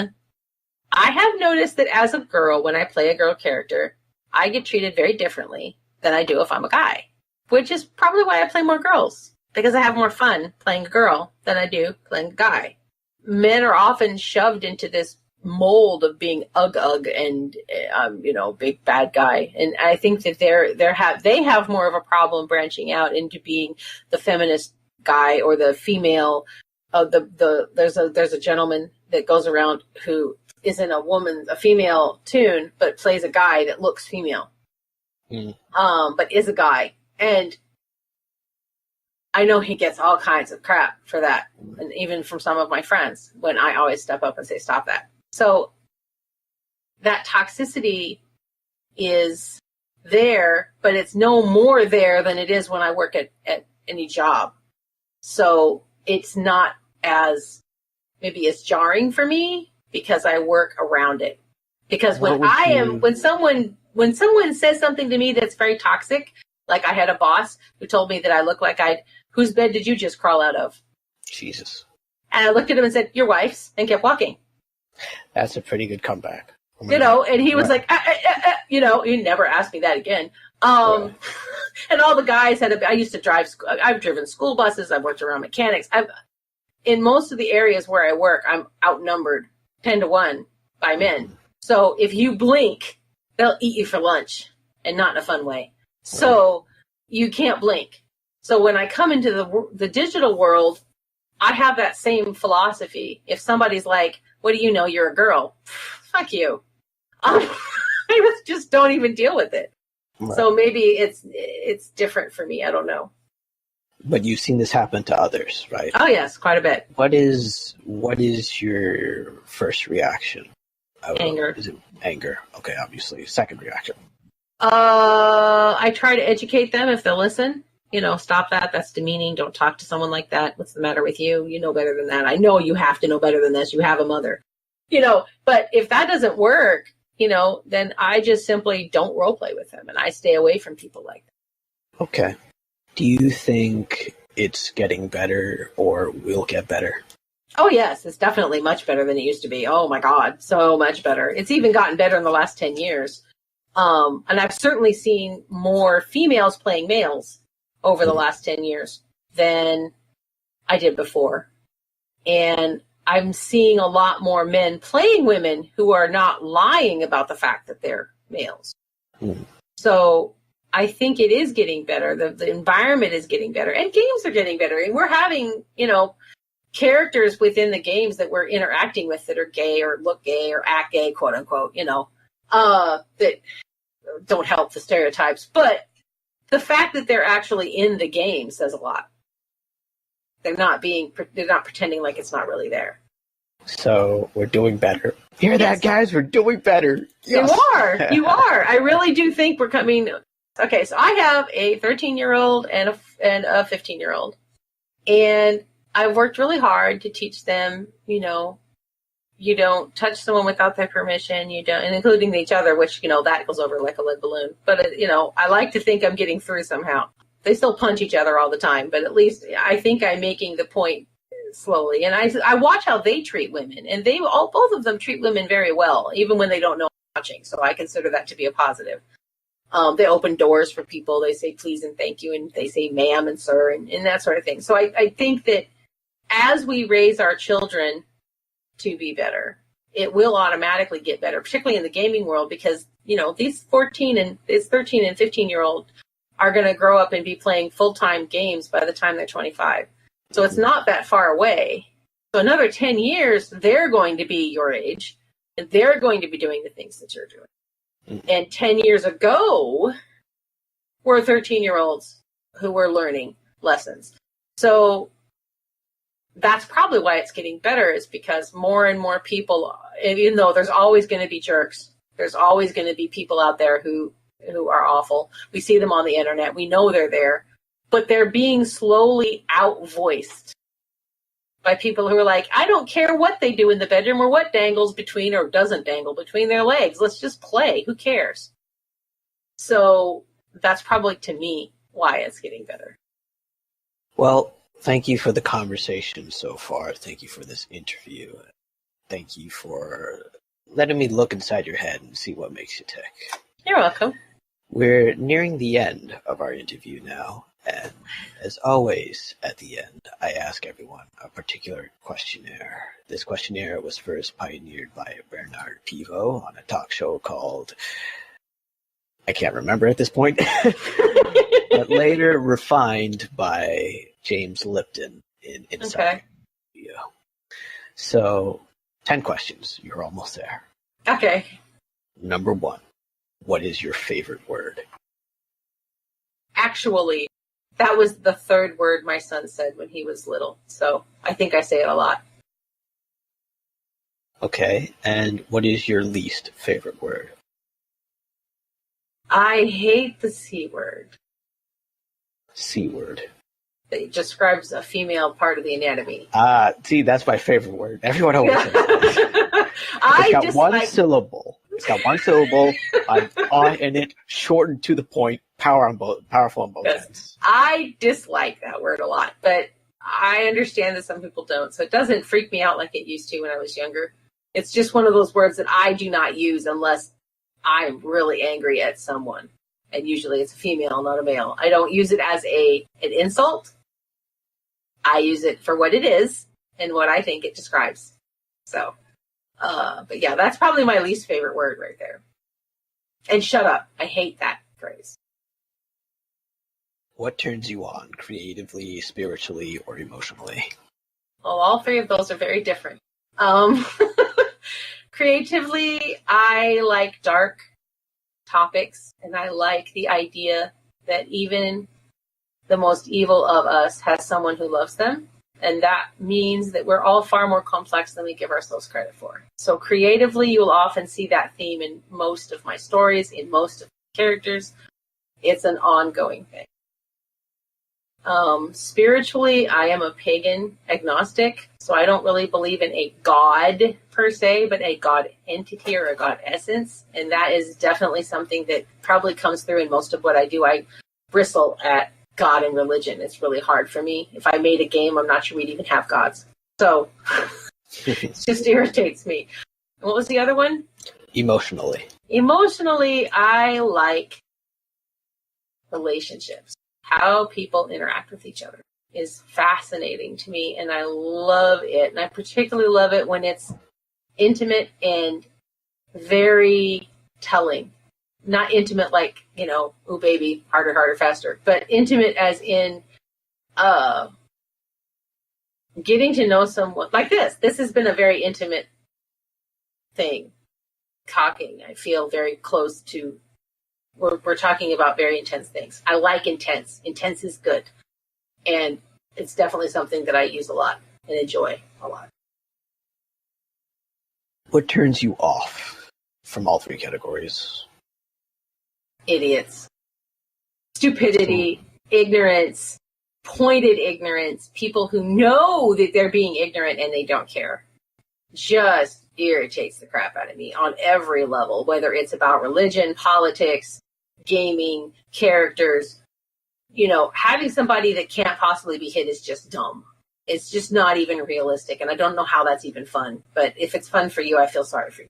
I have noticed that as a girl, when I play a girl character, I get treated very differently than I do if I'm a guy, which is probably why I play more girls, because I have more fun playing a girl than I do playing a guy. Men are often shoved into this mold of being ugh and big bad guy, and I think that they have more of a problem branching out into being the feminist guy or the female. There's a gentleman that goes around who isn't a female tune, but plays a guy that looks female, but is a guy, and I know he gets all kinds of crap for that, and even from some of my friends when I always step up and say stop that. So that toxicity is there, but it's no more there than it is when I work at any job. So it's not as maybe as jarring for me because I work around it. Because when someone says something to me that's very toxic, like I had a boss who told me that I look like whose bed did you just crawl out of? Jesus. And I looked at him and said, your wife's, and kept walking. That's a pretty good comeback. And he was like, he never asked me that again. And all the guys I used to drive, I've driven school buses, I've worked around mechanics. In most of the areas where I work, I'm outnumbered 10-1 by men. So if you blink, they'll eat you for lunch, and not in a fun way. So you can't blink. So when I come into the digital world, I have that same philosophy. If somebody's like, what do you know, you're a girl? Fuck you. I just don't even deal with it. Right. So maybe it's different for me. I don't know. But you've seen this happen to others, right? Oh yes, quite a bit. What is your first reaction? Anger. Is it anger? Okay, obviously. Second reaction. I try to educate them if they'll listen. Stop that. That's demeaning. Don't talk to someone like that. What's the matter with you? You know better than that. I know you have to know better than this. You have a mother. But if that doesn't work, then I just simply don't role play with them, and I stay away from people like that. Okay. Do you think it's getting better or will get better? Oh, yes. It's definitely much better than it used to be. Oh, my God. So much better. It's even gotten better in the last 10 years. And I've certainly seen more females playing males over the last 10 years than I did before. And I'm seeing a lot more men playing women who are not lying about the fact that they're males. So I think it is getting better. The environment is getting better, and games are getting better. And we're having, characters within the games that we're interacting with that are gay or look gay or act gay, quote unquote, that don't help the stereotypes. But the fact that they're actually in the game says a lot. They're not pretending like it's not really there. So we're doing better. Hear that, guys? We're doing better. Yes. You are. I really do think we're coming. Okay, so I have a 13-year-old and a 15-year-old. And I've worked really hard to teach them, you don't touch someone without their permission. You don't, and including each other, which, that goes over like a lead balloon. But, I like to think I'm getting through somehow. They still punch each other all the time, but at least I think I'm making the point slowly. And I watch how they treat women, and both of them treat women very well, even when they don't know I'm watching. So I consider that to be a positive. They open doors for people. They say please and thank you, and they say ma'am and sir, and that sort of thing. So I think that as we raise our children to be better, it will automatically get better, particularly in the gaming world, because, these 13 and 15-year-old are going to grow up and be playing full-time games by the time they're 25. So it's not that far away. So another 10 years, they're going to be your age, and they're going to be doing the things that you're doing. And 10 years ago, we're 13-year-olds who were learning lessons. So that's probably why it's getting better, is because more and more people, even though there's always going to be jerks, there's always going to be people out there who are awful. We see them on the internet. We know they're there, but they're being slowly outvoiced by people who are like, I don't care what they do in the bedroom or what dangles between or doesn't dangle between their legs. Let's just play. Who cares? So that's probably, to me, why it's getting better. Well, thank you for the conversation so far. Thank you for this interview. Thank you for letting me look inside your head and see what makes you tick. You're welcome. We're nearing the end of our interview now. And as always, at the end, I ask everyone a particular questionnaire. This questionnaire was first pioneered by Bernard Pivot on a talk show called, I can't remember at this point, but later refined by James Lipton in Inside. Okay. So, 10 questions. You're almost there. Okay. Number 1. What is your favorite word? Actually, that was the third word my son said when he was little. So I think I say it a lot. Okay, and what is your least favorite word? I hate the C word. C word. It describes a female part of the anatomy. See, that's my favorite word. Everyone always says that. It's got one syllable. It's got one syllable, and it shortened to the point, powerful on both ends. I dislike that word a lot, but I understand that some people don't, so it doesn't freak me out like it used to when I was younger. It's just one of those words that I do not use unless I'm really angry at someone. And usually it's a female, not a male. I don't use it as an insult. I use it for what it is and what I think it describes. So, but yeah, that's probably my least favorite word right there. And shut up. I hate that phrase. What turns you on creatively, spiritually, or emotionally? Well, all three of those are very different. Creatively, I like dark topics, and I like the idea that even the most evil of us has someone who loves them, and that means that we're all far more complex than we give ourselves credit for. So creatively, you'll often see that theme in most of my stories, in most of the characters. It's an ongoing thing. Spiritually, I am a pagan agnostic, so I don't really believe in a god per se, but a god entity or a god essence, and that is definitely something that probably comes through in most of what I do. I bristle at God and religion. It's really hard for me. If I made a game, I'm not sure we'd even have gods. So it just irritates me. And what was the other one? Emotionally. Emotionally, I like relationships. How people interact with each other is fascinating to me, and I love it. And I particularly love it when it's intimate and very telling. Not intimate like, ooh baby, harder, harder, faster, but intimate as in getting to know someone like this. This has been a very intimate thing. Talking, I feel very close to. We're talking about very intense things. I like intense. Intense is good. And it's definitely something that I use a lot and enjoy a lot. What turns you off from all three categories? Idiots. Stupidity, ignorance, pointed ignorance, people who know that they're being ignorant and they don't care. Just irritates the crap out of me on every level, whether it's about religion, politics, gaming, characters. Having somebody that can't possibly be hit is just dumb. It's just not even realistic, and I don't know how that's even fun. But if it's fun for you, I feel sorry for you.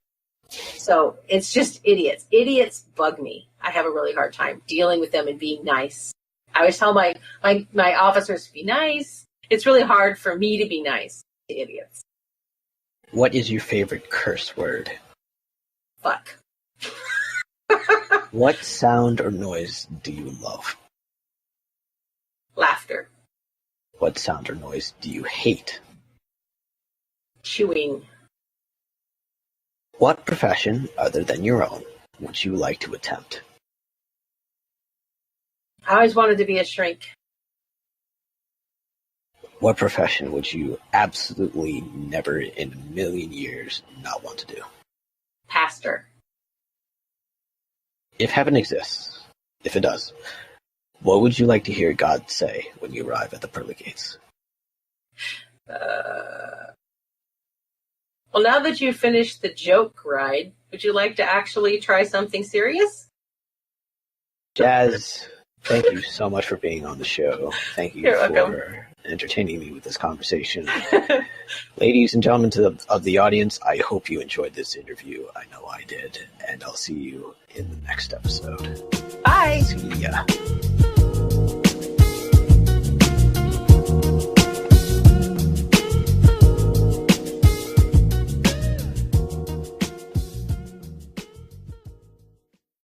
So it's just idiots. Idiots bug me. I have a really hard time dealing with them and being nice. I always tell my officers to be nice. It's really hard for me to be nice to idiots. What is your favorite curse word? Fuck. What sound or noise do you love? Laughter. What sound or noise do you hate? Chewing. What profession, other than your own, would you like to attempt? I always wanted to be a shrink. What profession would you absolutely never in a million years not want to do? Pastor. If heaven exists, if it does, what would you like to hear God say when you arrive at the pearly gates? Well, now that you've finished the joke ride, would you like to actually try something serious? Jazz, thank you so much for being on the show. Thank you You're for welcome. Entertaining me with this conversation. Ladies and gentlemen of the audience, I hope you enjoyed this interview. I know I did. And I'll see you in the next episode. Bye. See ya.